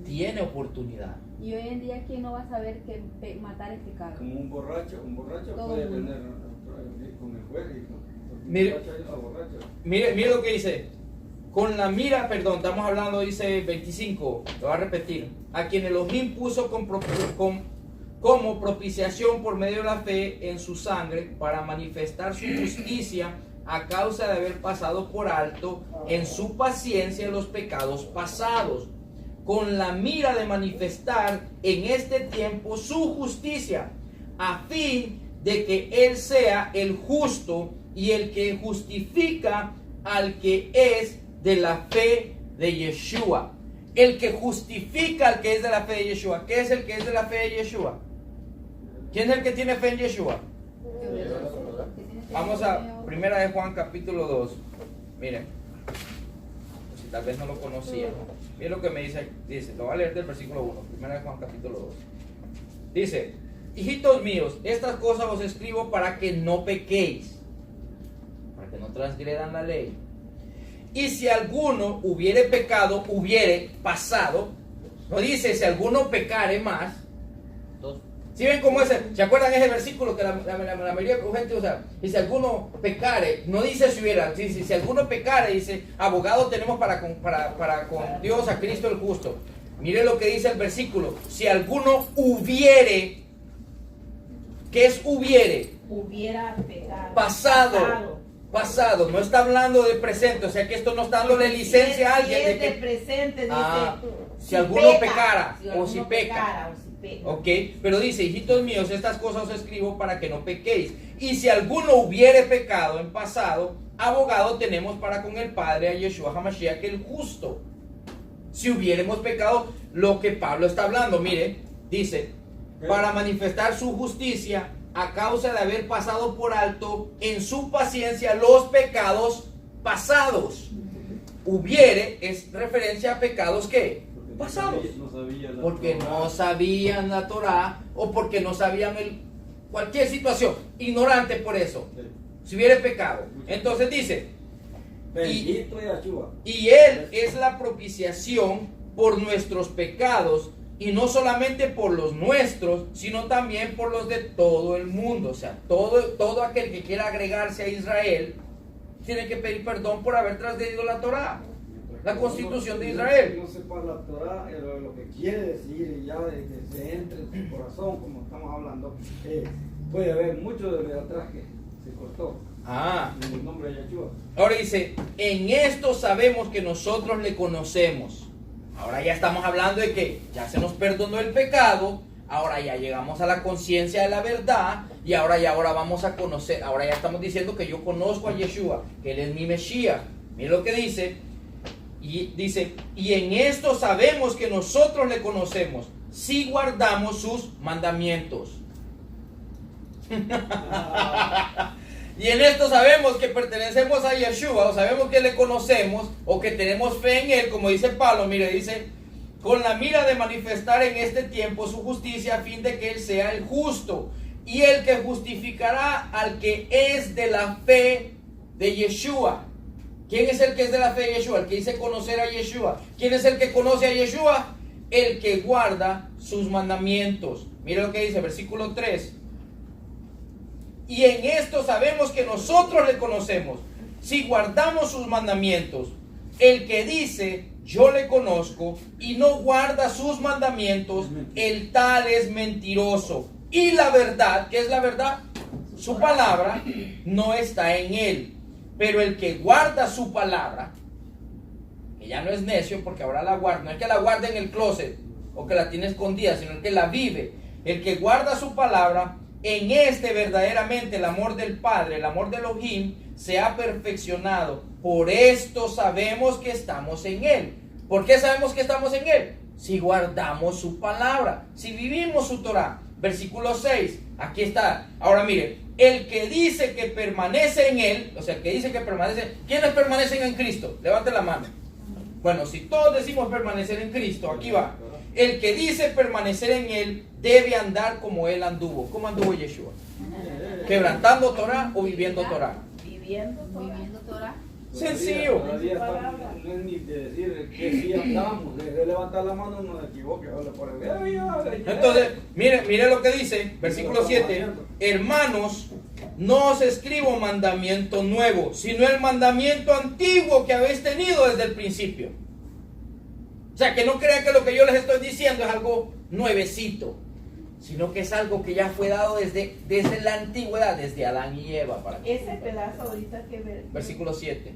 tiene oportunidad. Y hoy en día, ¿quién no va a saber que matar es pecado? Como un borracho Todo puede el mundo. tener con el juez y con Mire. borracho y la borracha. Mire lo que dice. Con la mira, perdón, estamos hablando, dice 25, lo voy a repetir. A quien Elohim puso como propiciación por medio de la fe en su sangre para manifestar su justicia a causa de haber pasado por alto en su paciencia los pecados pasados, con la mira de manifestar en este tiempo su justicia, a fin de que Él sea el justo y el que justifica al que es de la fe de Yeshua. El que justifica al que es de la fe de Yeshua. ¿Qué es el que es de la fe de Yeshua? ¿Quién es el que tiene fe en Yeshua? Vamos a Primera de Juan capítulo 2. Miren, si tal vez no lo conocían. Miren lo que me dice, lo voy a leer del versículo 1. Primera de Juan capítulo 2. Dice, hijitos míos, estas cosas os escribo para que no pequéis, para que no transgredan la ley. Y si alguno hubiere pecado, hubiere pasado, no dice si alguno pecare más. ¿Sí ven cómo es? ¿Se acuerdan ese versículo que la mayoría de la gente usa? Y si alguno pecare, no dice si hubiera, si alguno pecare, dice, abogado tenemos para con Dios, a Cristo el justo. Mire lo que dice el versículo, si alguno hubiere, ¿qué es hubiere? Hubiera pecado. Pasado, no está hablando de presente, o sea que esto no está dándole licencia a alguien Si de es que de presente, dice, si alguno pecara, o alguno si pecara, o si peca. Ok, pero dice, hijitos míos, estas cosas os escribo para que no pequéis. Y si alguno hubiere pecado en pasado, abogado tenemos para con el Padre, a Yeshua HaMashiach, el justo. Si hubiéramos pecado, lo que Pablo está hablando, mire, dice, para manifestar su justicia a causa de haber pasado por alto en su paciencia los pecados pasados. Hubiere es referencia a pecados que pasados, porque no sabían la Torah o porque no sabían cualquier situación, ignorante por eso, si hubiera pecado. Entonces dice, y Él es la propiciación por nuestros pecados, y no solamente por los nuestros, sino también por los de todo el mundo. O sea, todo aquel que quiera agregarse a Israel tiene que pedir perdón por haber transgredido la Torah, la constitución de Israel. No sepa la Torah, lo que quiere decir, ya de que se entre en su corazón, como estamos hablando, puede haber mucho de atrás que se cortó. En el nombre de Yeshua. Ahora dice, en esto sabemos que nosotros le conocemos. Ahora ya estamos hablando de que ya se nos perdonó el pecado, ahora ya llegamos a la conciencia de la verdad, y ahora vamos a conocer, ahora ya estamos diciendo que yo conozco a Yeshua, que Él es mi Mesías. Mira lo que dice, y en esto sabemos que nosotros le conocemos, si guardamos sus mandamientos. Y en esto sabemos que pertenecemos a Yeshua, o sabemos que le conocemos, o que tenemos fe en Él, como dice Pablo, mire, dice, con la mira de manifestar en este tiempo su justicia, a fin de que Él sea el justo, y el que justificará al que es de la fe de Yeshua. ¿Quién es el que es de la fe de Yeshua? El que dice conocer a Yeshua. ¿Quién es el que conoce a Yeshua? El que guarda sus mandamientos. Mire lo que dice, versículo 3. Y en esto sabemos que nosotros le conocemos, si guardamos sus mandamientos. El que dice, yo le conozco, y no guarda sus mandamientos, el tal es mentiroso. Y la verdad, ¿qué es la verdad? Su palabra no está en él. Pero el que guarda su palabra, que ya no es necio porque ahora la guarda, no es que la guarde en el closet o que la tiene escondida, sino el que la vive. El que guarda su palabra, en este verdaderamente el amor del Padre, el amor de Elohim, se ha perfeccionado. Por esto sabemos que estamos en Él. ¿Por qué sabemos que estamos en Él? Si guardamos su palabra, si vivimos su Torah. Versículo 6, aquí está. Ahora mire, el que dice que permanece en él, o sea, el que dice que permanece, ¿quiénes permanecen en Cristo? Levante la mano. Bueno, si todos decimos permanecer en Cristo, aquí va. El que dice permanecer en él debe andar como él anduvo. ¿Cómo anduvo Yeshua? ¿Quebrantando Torah o viviendo Torah? Viviendo Torah. Viviendo Torah. Sencillo. Todavía no es ni de decir que sí andamos, de levantar la mano no se equivoque, habla por el. Entonces, mire lo que dice, versículo 7. Hermanos, no os escribo mandamiento nuevo, sino el mandamiento antiguo que habéis tenido desde el principio. O sea, que no crean que lo que yo les estoy diciendo es algo nuevecito, sino que es algo que ya fue dado desde la antigüedad, desde Adán y Eva. Para que Ese pedazo ahorita que ver. versículo 7.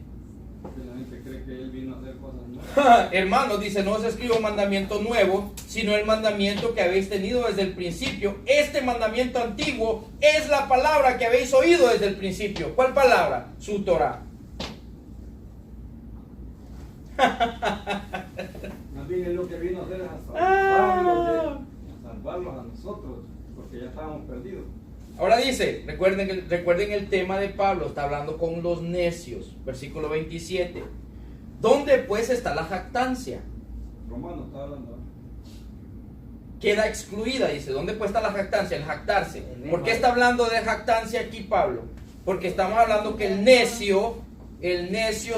La gente cree que él vino a hacer cosas nuevas. Hermanos, dice, no os escribo un mandamiento nuevo, sino el mandamiento que habéis tenido desde el principio. Este mandamiento antiguo es la palabra que habéis oído desde el principio. ¿Cuál palabra? Su Torah. Más bien es lo que vino a hacer es a salvarlos a nosotros, porque ya estábamos perdidos. Ahora dice, recuerden el tema de Pablo, está hablando con los necios, versículo 27. ¿Dónde pues está la jactancia? Romano está hablando. Queda excluida, dice. ¿Dónde pues está la jactancia? El jactarse. ¿Por qué está hablando de jactancia aquí Pablo? Porque estamos hablando que el necio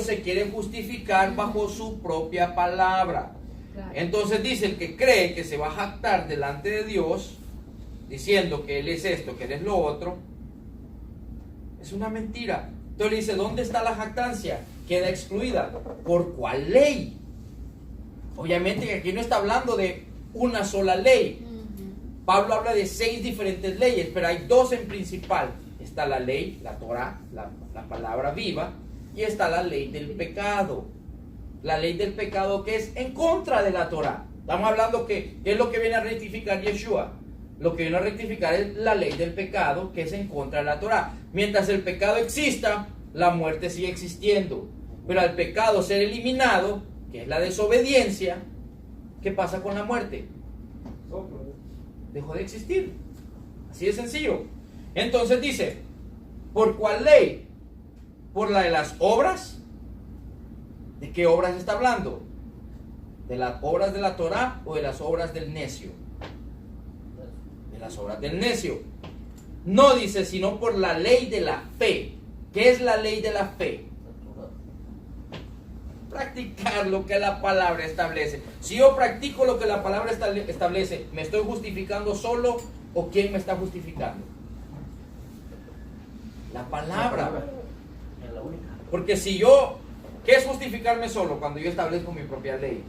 se quiere justificar bajo su propia palabra. Claro. Entonces dice, el que cree que se va a jactar delante de Dios, diciendo que Él es esto, que Él es lo otro, es una mentira. Entonces le dice, ¿dónde está la jactancia? Queda excluida. ¿Por cuál ley? Obviamente que aquí no está hablando de una sola ley. Pablo habla de 6 diferentes leyes, pero hay 2 en principal. Está la ley, la Torah, la palabra viva, y está la ley del pecado. La ley del pecado que es en contra de la Torah. Estamos hablando que es lo que viene a rectificar Yeshua. Lo que viene a rectificar es la ley del pecado que es en contra de la Torah. Mientras el pecado exista, la muerte sigue existiendo. Pero al pecado ser eliminado, que es la desobediencia, ¿qué pasa con la muerte? Dejó de existir. Así de sencillo. Entonces dice, ¿por cuál ley? ¿Por la de las obras? ¿De qué obras está hablando? ¿De las obras de la Torah o de las obras del necio? De las obras del necio. No dice, sino por la ley de la fe. ¿Qué es la ley de la fe? Practicar lo que la palabra establece. Si yo practico lo que la palabra establece, ¿me estoy justificando solo o quién me está justificando? La palabra. Es la única. Porque si yo, ¿qué es justificarme solo? Cuando yo establezco mi propia ley.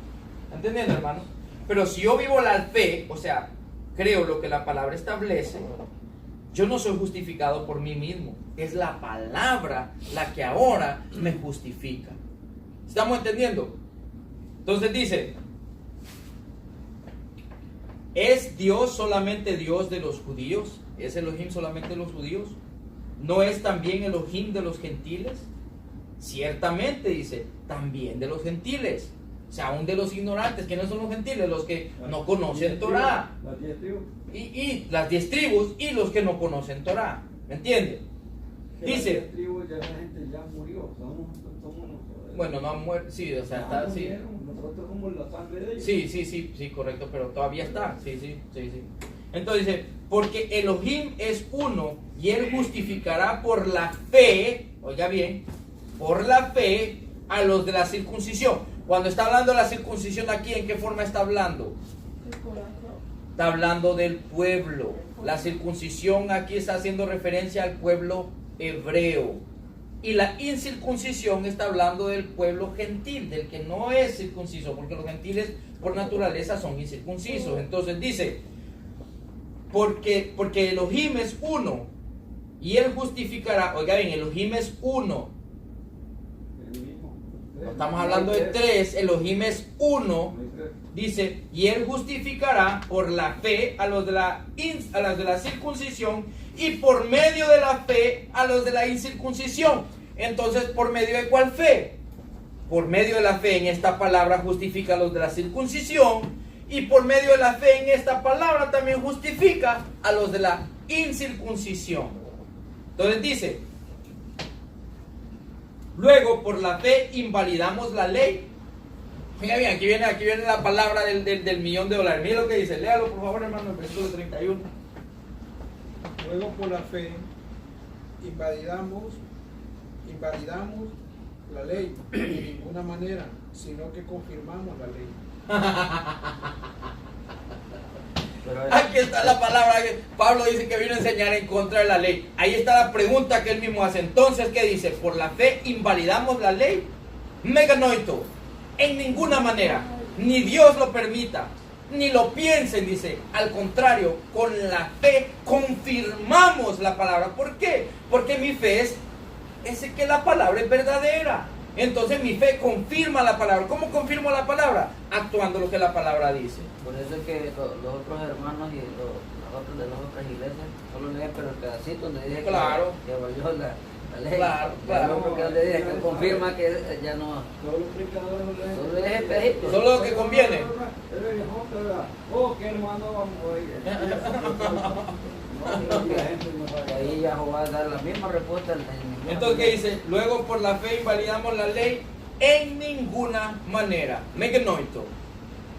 ¿Entendiendo, hermano? Pero si yo vivo la fe, o sea, creo lo que la palabra establece, yo no soy justificado por mí mismo. Es la palabra la que ahora me justifica. ¿Estamos entendiendo? Entonces dice, ¿es Dios solamente Dios de los judíos? ¿Es Elohim solamente de los judíos? ¿No es también Elohim de los gentiles? Ciertamente, dice, también de los gentiles. O sea, aún de los ignorantes. ¿Quiénes son los gentiles? Los que no conocen Torah. Las 10 tribus. Y las 10 tribus y los que no conocen Torah. ¿Me entiende? Dice, Las 10 tribus ya la gente ya murió. Somos bueno, no han muerto, sí, o sea, está, sí. Nosotros somos la sangre de ellos. Sí, correcto, pero todavía está. Sí. Entonces dice, porque Elohim es uno y Él justificará por la fe, oiga bien, por la fe a los de la circuncisión. Cuando está hablando de la circuncisión aquí, ¿en qué forma está hablando? Está hablando del pueblo. La circuncisión aquí está haciendo referencia al pueblo hebreo. Y la incircuncisión está hablando del pueblo gentil, del que no es circunciso, porque los gentiles por naturaleza son incircuncisos. Entonces dice, porque Elohim es uno y Él justificará, oiga bien, Elohim es uno. No estamos hablando de 3, Elohim es uno. Dice, y Él justificará por la fe a los de la circuncisión y por medio de la fe a los de la incircuncisión. Entonces, ¿por medio de cuál fe? Por medio de la fe en esta palabra justifica a los de la circuncisión y por medio de la fe en esta palabra también justifica a los de la incircuncisión. Entonces dice, luego por la fe invalidamos la ley. Oiga bien, aquí viene la palabra del $1.000.000. Mira lo que dice, léalo por favor, hermano, el versículo 31. Luego por la fe invalidamos la ley de ninguna manera, sino que confirmamos la ley. Pero Aquí está la palabra que Pablo dice que vino a enseñar en contra de la ley. Ahí está la pregunta que él mismo hace. Entonces, ¿qué dice? ¿Por la fe invalidamos la ley? Meganoito. En ninguna manera. Ni Dios lo permita. Ni lo piensen, dice. Al contrario, con la fe confirmamos la palabra. ¿Por qué? Porque mi fe es que la palabra es verdadera. Entonces mi fe confirma la palabra. ¿Cómo confirmo la palabra? Actuando lo que la palabra dice. por eso es que los otros hermanos y los otros de las otras iglesias solo leen pero el pedacito donde dice Claro. que abolió la ley. Claro, Pero claro. otro que donde dice que confirma que ya no. Todos los predicadores leen. Solo es el pedacito. Solo lo que conviene. Oh, qué hermano vamos a ir. Y ahí ya va a dar la misma respuesta. Entonces, ¿qué dice? Luego por la fe invalidamos la ley en ninguna manera, meganoito,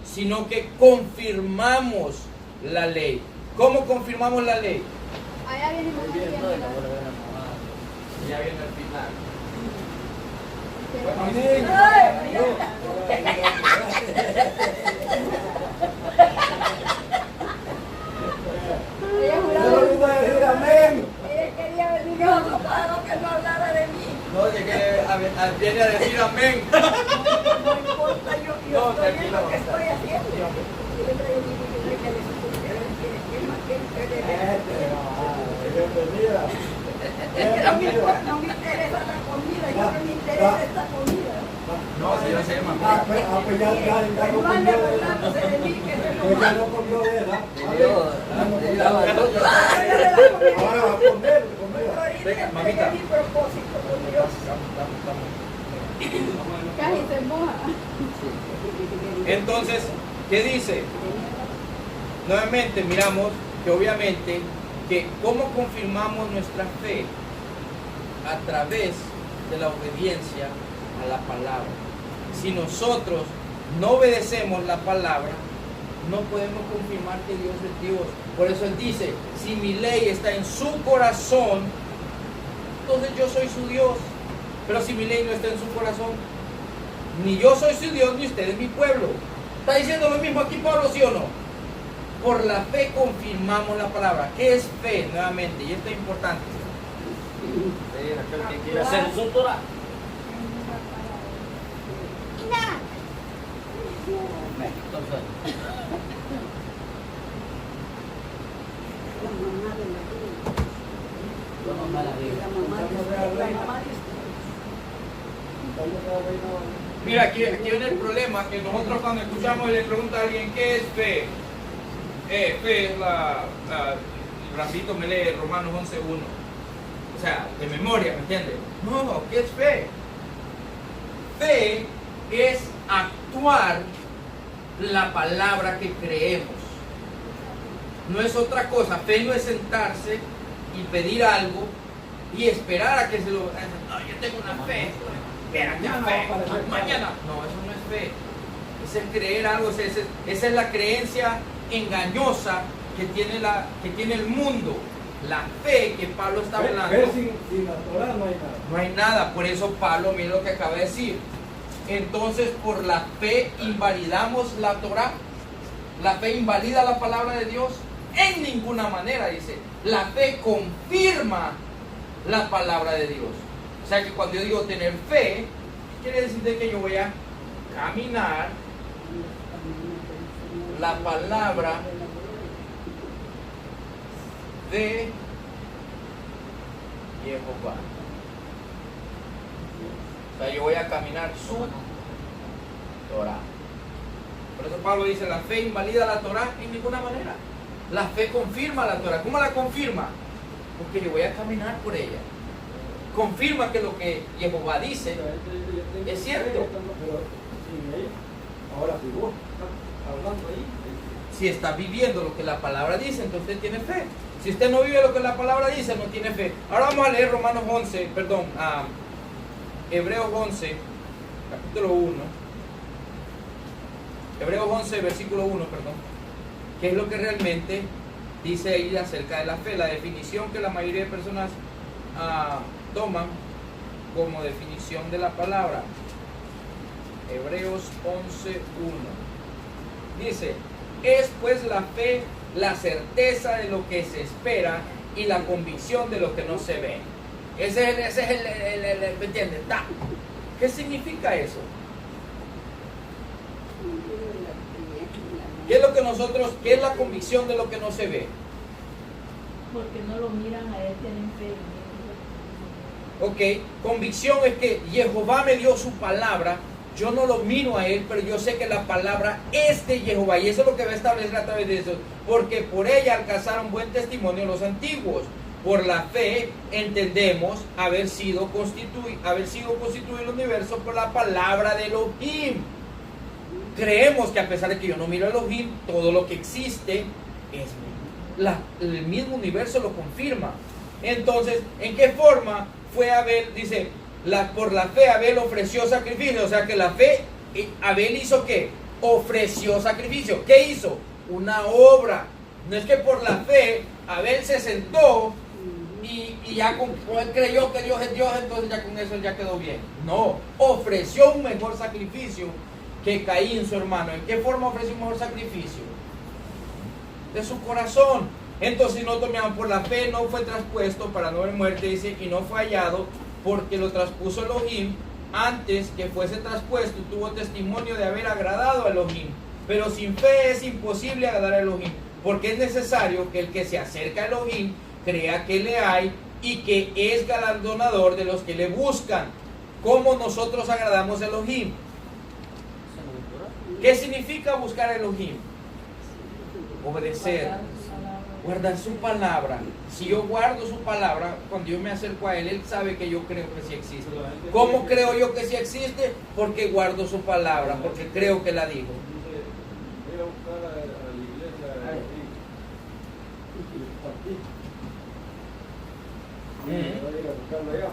sino que confirmamos la ley. ¿Cómo confirmamos la ley? Allá viene más tiempo. Ya viene el final. Ella juraba. Ella quería venir a otro lado que no hablara de mí. No, viene a decir amén. No importa, yo No, estoy en tranquila, lo que estoy haciendo. Siempre yo digo que les es que no me interesa la comida, yo no me interesa esta comida. No, sí, yo sé, mamá. No ande burlándose de mí, que eso es lo malo. Venga, Ahorita mamita. entregué mi propósito con Dios. Casi se moja. Entonces, ¿qué dice? Nuevamente miramos que obviamente que cómo confirmamos nuestra fe a través de la obediencia a la palabra. Si nosotros no obedecemos la palabra, no podemos confirmar que Dios es Dios. Por eso Él dice, si mi ley está en su corazón, entonces yo soy su Dios. Pero si mi ley no está en su corazón, ni yo soy su Dios, ni usted es mi pueblo. ¿Está diciendo lo mismo aquí Pablo, sí o no? Por la fe confirmamos la palabra. ¿Qué es fe? Nuevamente, y esto es importante. Aquel que quiere hacer su Torah. Entonces, yo no me la digo. Mira, aquí viene el problema, que nosotros cuando escuchamos y le pregunta a alguien, ¿qué es fe? Fe es Rafito me lee Romanos 11.1. O sea, de memoria, ¿me entiendes? No, ¿qué es fe? Fe es actuar la palabra que creemos. No es otra cosa. Fe no es sentarse y pedir algo y esperar a que se lo... No, yo tengo una fe. Espera, ya fe. Mañana. No, eso no es fe. Es el creer algo. Esa es la creencia engañosa que tiene el mundo. La fe que Pablo está hablando. Fe sin la Torah no hay nada. No hay nada. Por eso Pablo, mira lo que acaba de decir. Entonces, por la fe invalidamos la Torah. La fe invalida la palabra de Dios. En ninguna manera, dice. La fe confirma la palabra de Dios. O sea que cuando yo digo tener fe, quiere decir de que yo voy a caminar la palabra de Jehová. O sea, yo voy a caminar su Torah. Por eso Pablo dice, la fe invalida la Torah en ninguna manera. La fe confirma la Torah. ¿Cómo la confirma? Porque yo voy a caminar por ella. Confirma que lo que Jehová dice es cierto. Pero sin ella, ahora si vos estás hablando ahí, Si está viviendo lo que la palabra dice, entonces usted tiene fe. Si usted no vive lo que la palabra dice, no tiene fe. Ahora vamos a leer Hebreos 11, capítulo 1. Hebreos 11, versículo 1, perdón. ¿Qué es lo que realmente dice ahí acerca de la fe? La definición que la mayoría de personas toman como definición de la palabra. Hebreos 11, 1. Dice, es pues la fe la certeza de lo que se espera y la convicción de lo que no se ve. Ese es ¿me entiendes? ¿Qué significa eso? ¿Qué es la convicción de lo que no se ve? Porque no lo miran a él, tienen fe. Ok, convicción es que Jehová me dio su palabra, yo no lo miro a él, pero yo sé que la palabra es de Jehová, y eso es lo que va a establecer a través de eso, porque por ella alcanzaron buen testimonio los antiguos. Por la fe entendemos haber sido constituido el universo por la palabra de Elohim. Creemos que a pesar de que yo no miro a Elohim, todo lo que existe el mismo universo lo confirma. Entonces, ¿en qué forma fue Abel? Dice, por la fe Abel ofreció sacrificio. O sea que la fe, Abel hizo ¿qué? Ofreció sacrificio. ¿Qué hizo? Una obra. No es que por la fe Abel se sentó y ya él creyó que Dios es Dios, entonces ya con eso él ya quedó bien. No, ofreció un mejor sacrificio que Caín, su hermano. ¿En qué forma ofreció un mejor sacrificio? De su corazón. Entonces, si nosotros miramos, por la fe no fue traspuesto para no haber muerte, dice, y no fue hallado porque lo traspuso Elohim. Antes que fuese traspuesto, tuvo testimonio de haber agradado a Elohim. Pero sin fe es imposible agradar a Elohim, porque es necesario que el que se acerca a Elohim crea que le hay y que es galardonador de los que le buscan. ¿Cómo nosotros agradamos a Elohim? ¿Qué significa buscar a Elohim? Obedecer, guardar su palabra. Si yo guardo su palabra, cuando yo me acerco a él, él sabe que yo creo que sí existe. ¿Cómo creo yo que sí existe? Porque guardo su palabra, porque creo que la dijo. Voy a buscar a la iglesia voy a ir a buscarlo allá.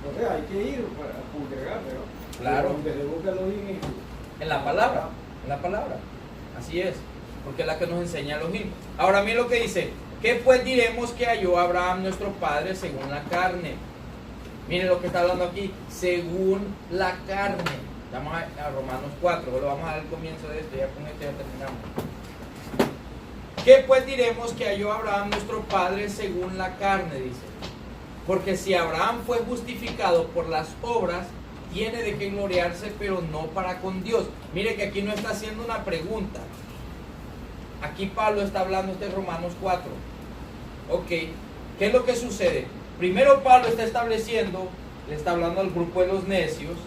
O sea, hay que ir a congregarme, ¿no? Claro. Donde se busca los En la palabra, así es, porque es la que nos enseña Elohim. Ahora miren lo que dice, ¿qué pues diremos que halló Abraham nuestro padre según la carne? Miren lo que está hablando aquí, según la carne. Vamos a Romanos 4, lo vamos a dar al comienzo de esto, ya con esto ya terminamos. ¿Qué pues diremos que halló Abraham nuestro padre según la carne? Dice, porque si Abraham fue justificado por las obras, tiene de qué gloriarse, pero no para con Dios. Mire que aquí no está haciendo una pregunta. Aquí Pablo está hablando, este es Romanos 4. Ok, ¿qué es lo que sucede? Primero Pablo está estableciendo, le está hablando al grupo de los necios,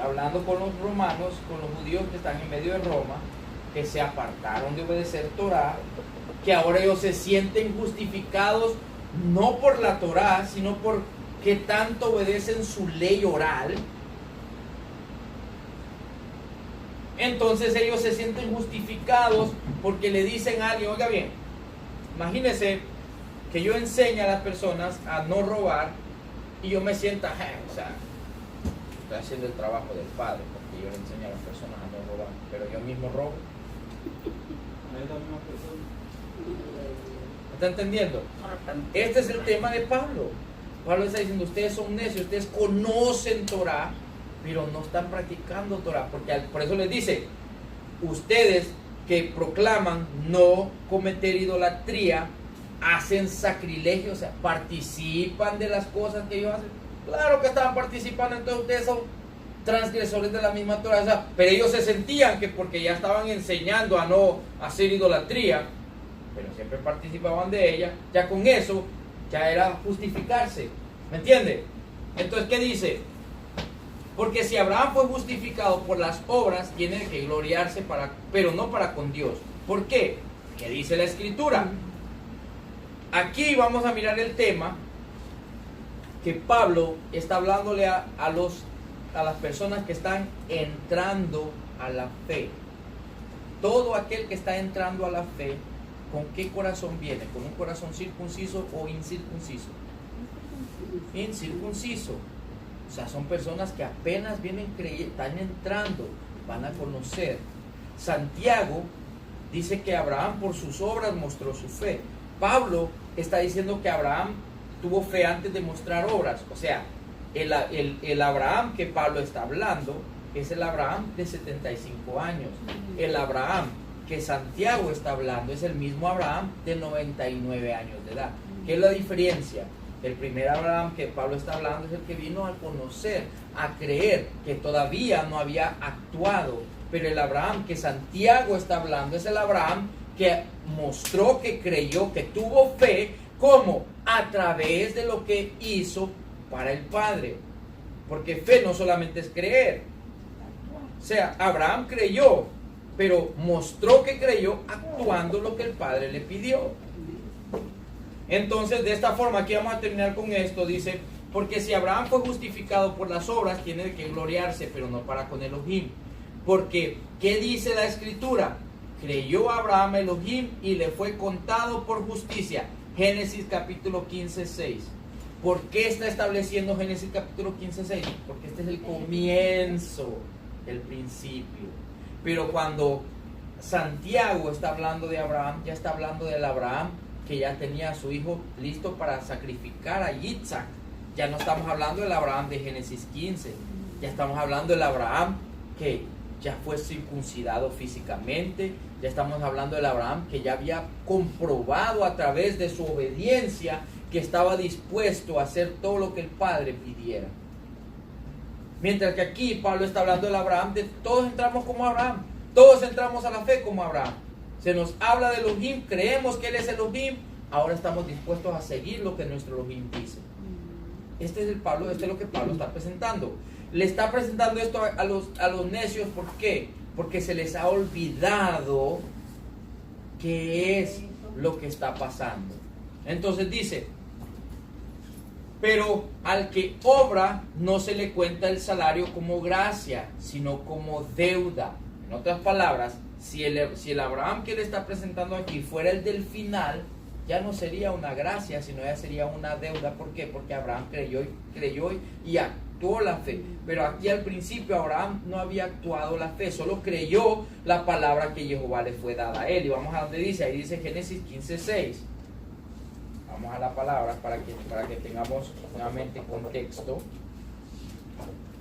hablando con los romanos, con los judíos que están en medio de Roma, que se apartaron de obedecer Torah, que ahora ellos se sienten justificados no por la Torah, sino por que tanto obedecen su ley oral. Entonces ellos se sienten justificados porque le dicen a alguien, oiga bien, imagínese que yo enseñe a las personas a no robar y yo me sienta, o sea, estoy haciendo el trabajo del Padre porque yo le enseño a las personas a no robar, pero yo mismo robo. Es la misma persona. ¿Está entendiendo? Este es el tema de Pablo. Pablo está diciendo, ustedes son necios, ustedes conocen Torah, pero no están practicando Torah, porque por eso les dice, ustedes que proclaman no cometer idolatría, hacen sacrilegio, o sea, participan de las cosas que ellos hacen. Claro que estaban participando, entonces ustedes son transgresores de la misma Torah, o sea, pero ellos se sentían que porque ya estaban enseñando a no hacer idolatría, pero siempre participaban de ella, ya con eso, ya era justificarse, ¿me entiende? Entonces, ¿qué dice? Porque si Abraham fue justificado por las obras, tiene que gloriarse pero no para con Dios. ¿Por qué? ¿Qué dice la Escritura? Aquí vamos a mirar el tema que Pablo está hablándole a las personas que están entrando a la fe. todo aquel que está entrando a la fe, ¿con qué corazón viene? ¿Con un corazón circunciso o incircunciso? Incircunciso. O sea, son personas que apenas vienen creyendo, están entrando, van a conocer. Santiago dice que Abraham por sus obras mostró su fe. Pablo está diciendo que Abraham tuvo fe antes de mostrar obras. O sea, el Abraham que Pablo está hablando es el Abraham de 75 años. El Abraham que Santiago está hablando es el mismo Abraham de 99 años de edad. ¿Qué es la diferencia? El primer Abraham que Pablo está hablando es el que vino a conocer, a creer, que todavía no había actuado. Pero el Abraham que Santiago está hablando es el Abraham que mostró, que creyó, que tuvo fe, como a través de lo que hizo para el Padre. Porque fe no solamente es creer. O sea, Abraham creyó, pero mostró que creyó actuando lo que el Padre le pidió. Entonces, de esta forma, aquí vamos a terminar con esto. Dice, porque si Abraham fue justificado por las obras, tiene que gloriarse, pero no para con Elohim. Porque, ¿qué dice la Escritura? Creyó Abraham Elohim y le fue contado por justicia. Génesis capítulo 15, 6. ¿Por qué está estableciendo Génesis capítulo 15, 6? Porque este es el comienzo, el principio. Pero cuando Santiago está hablando de Abraham, ya está hablando del Abraham que ya tenía a su hijo listo para sacrificar a Isaac. Ya no estamos hablando del Abraham de Génesis 15. Ya estamos hablando del Abraham que ya fue circuncidado físicamente. Ya estamos hablando del Abraham que ya había comprobado a través de su obediencia que estaba dispuesto a hacer todo lo que el Padre pidiera. Mientras que aquí Pablo está hablando del Abraham, de todos entramos como Abraham, todos entramos a la fe como Abraham. Se nos habla de Elohim, creemos que Él es Elohim, ahora estamos dispuestos a seguir lo que nuestro Elohim dice. Este es lo que Pablo está presentando. Le está presentando esto a los necios, ¿por qué? Porque se les ha olvidado qué es lo que está pasando. Entonces dice, pero al que obra no se le cuenta el salario como gracia, sino como deuda. En otras palabras, si el Abraham que le está presentando aquí fuera el del final, ya no sería una gracia, sino ya sería una deuda. ¿Por qué? Porque Abraham creyó y actuó la fe. Pero aquí al principio Abraham no había actuado la fe, solo creyó la palabra que Jehová le fue dada a él. Y vamos a donde dice, ahí dice Génesis 15, 6. Vamos a la palabra para que tengamos nuevamente contexto.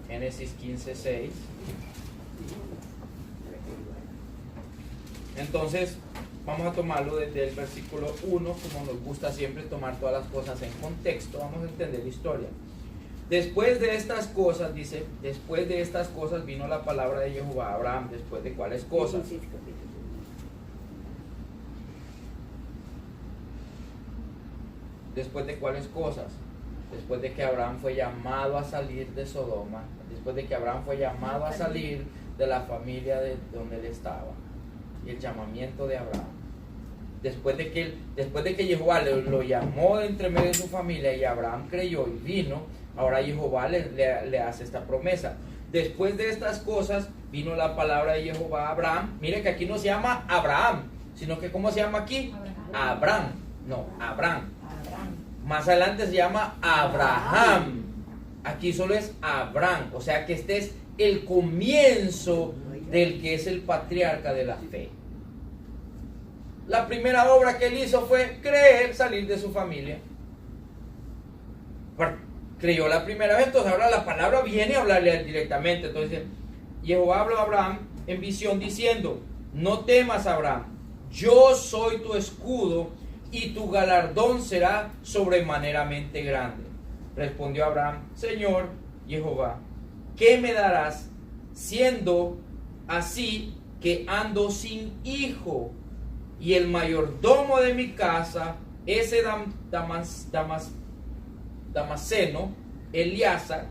Génesis 15, 6. Entonces, vamos a tomarlo desde el versículo 1, como nos gusta siempre tomar todas las cosas en contexto. Vamos a entender la historia. Después de estas cosas, dice, después de estas cosas vino la palabra de Jehová a Abraham. ¿Después de cuáles cosas? ¿Después de cuáles cosas? Después de que Abraham fue llamado a salir de Sodoma, después de que Abraham fue llamado a salir de la familia de donde él estaba, y el llamamiento de Abraham. Después de que Jehová lo llamó de entre medio de su familia y Abraham creyó y vino, ahora Jehová le hace esta promesa. Después de estas cosas vino la palabra de Jehová a Abraham. Mire que aquí no se llama Abraham, sino que ¿cómo se llama aquí? Abraham. No, Abraham. Más adelante se llama Abraham. Aquí solo es Abraham. O sea que este es el comienzo del que es el patriarca de la fe. La primera obra que él hizo fue creer, salir de su familia. Creyó la primera vez, entonces ahora la palabra viene a hablarle a él directamente. Entonces Jehová habló a Abraham en visión diciendo: no temas, Abraham, yo soy tu escudo y tu galardón será sobremaneramente grande. Respondió Abraham: Señor Jehová, ¿qué me darás siendo así que ando sin hijo? Y el mayordomo de mi casa, ese Damaseno, Elíasar.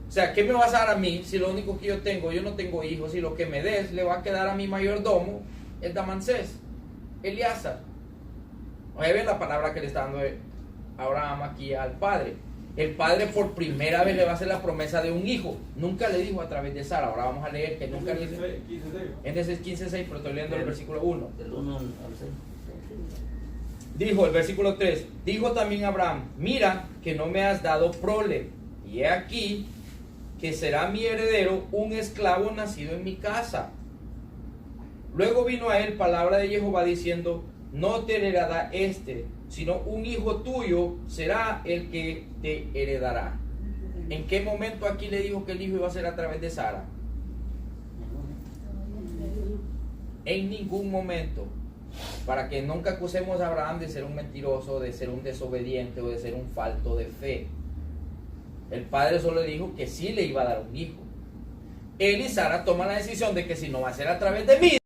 O sea, ¿qué me vas a dar a mí si lo único que yo no tengo hijos, y lo que me des le va a quedar a mi mayordomo, el Damasés, Elíasar? Oye, ven la palabra que le está dando Abraham aquí al padre. el padre por primera vez le va a hacer la promesa de un hijo. Nunca le dijo a través de Sara. Ahora vamos a leer que nunca le dijo. En ese 15:6, pero estoy leyendo el versículo 1. Del 1 al 6. Dijo el versículo 3, dijo también Abraham, mira que no me has dado prole, y he aquí que será mi heredero un esclavo nacido en mi casa. Luego vino a él palabra de Jehová diciendo, no te heredará sino un hijo tuyo será el que te heredará. ¿En qué momento aquí le dijo que el hijo iba a ser a través de Sara? En ningún momento. Para que nunca acusemos a Abraham de ser un mentiroso, de ser un desobediente o de ser un falto de fe. El padre solo le dijo que sí le iba a dar un hijo. Él y Sara toman la decisión de que si no va a ser a través de mí,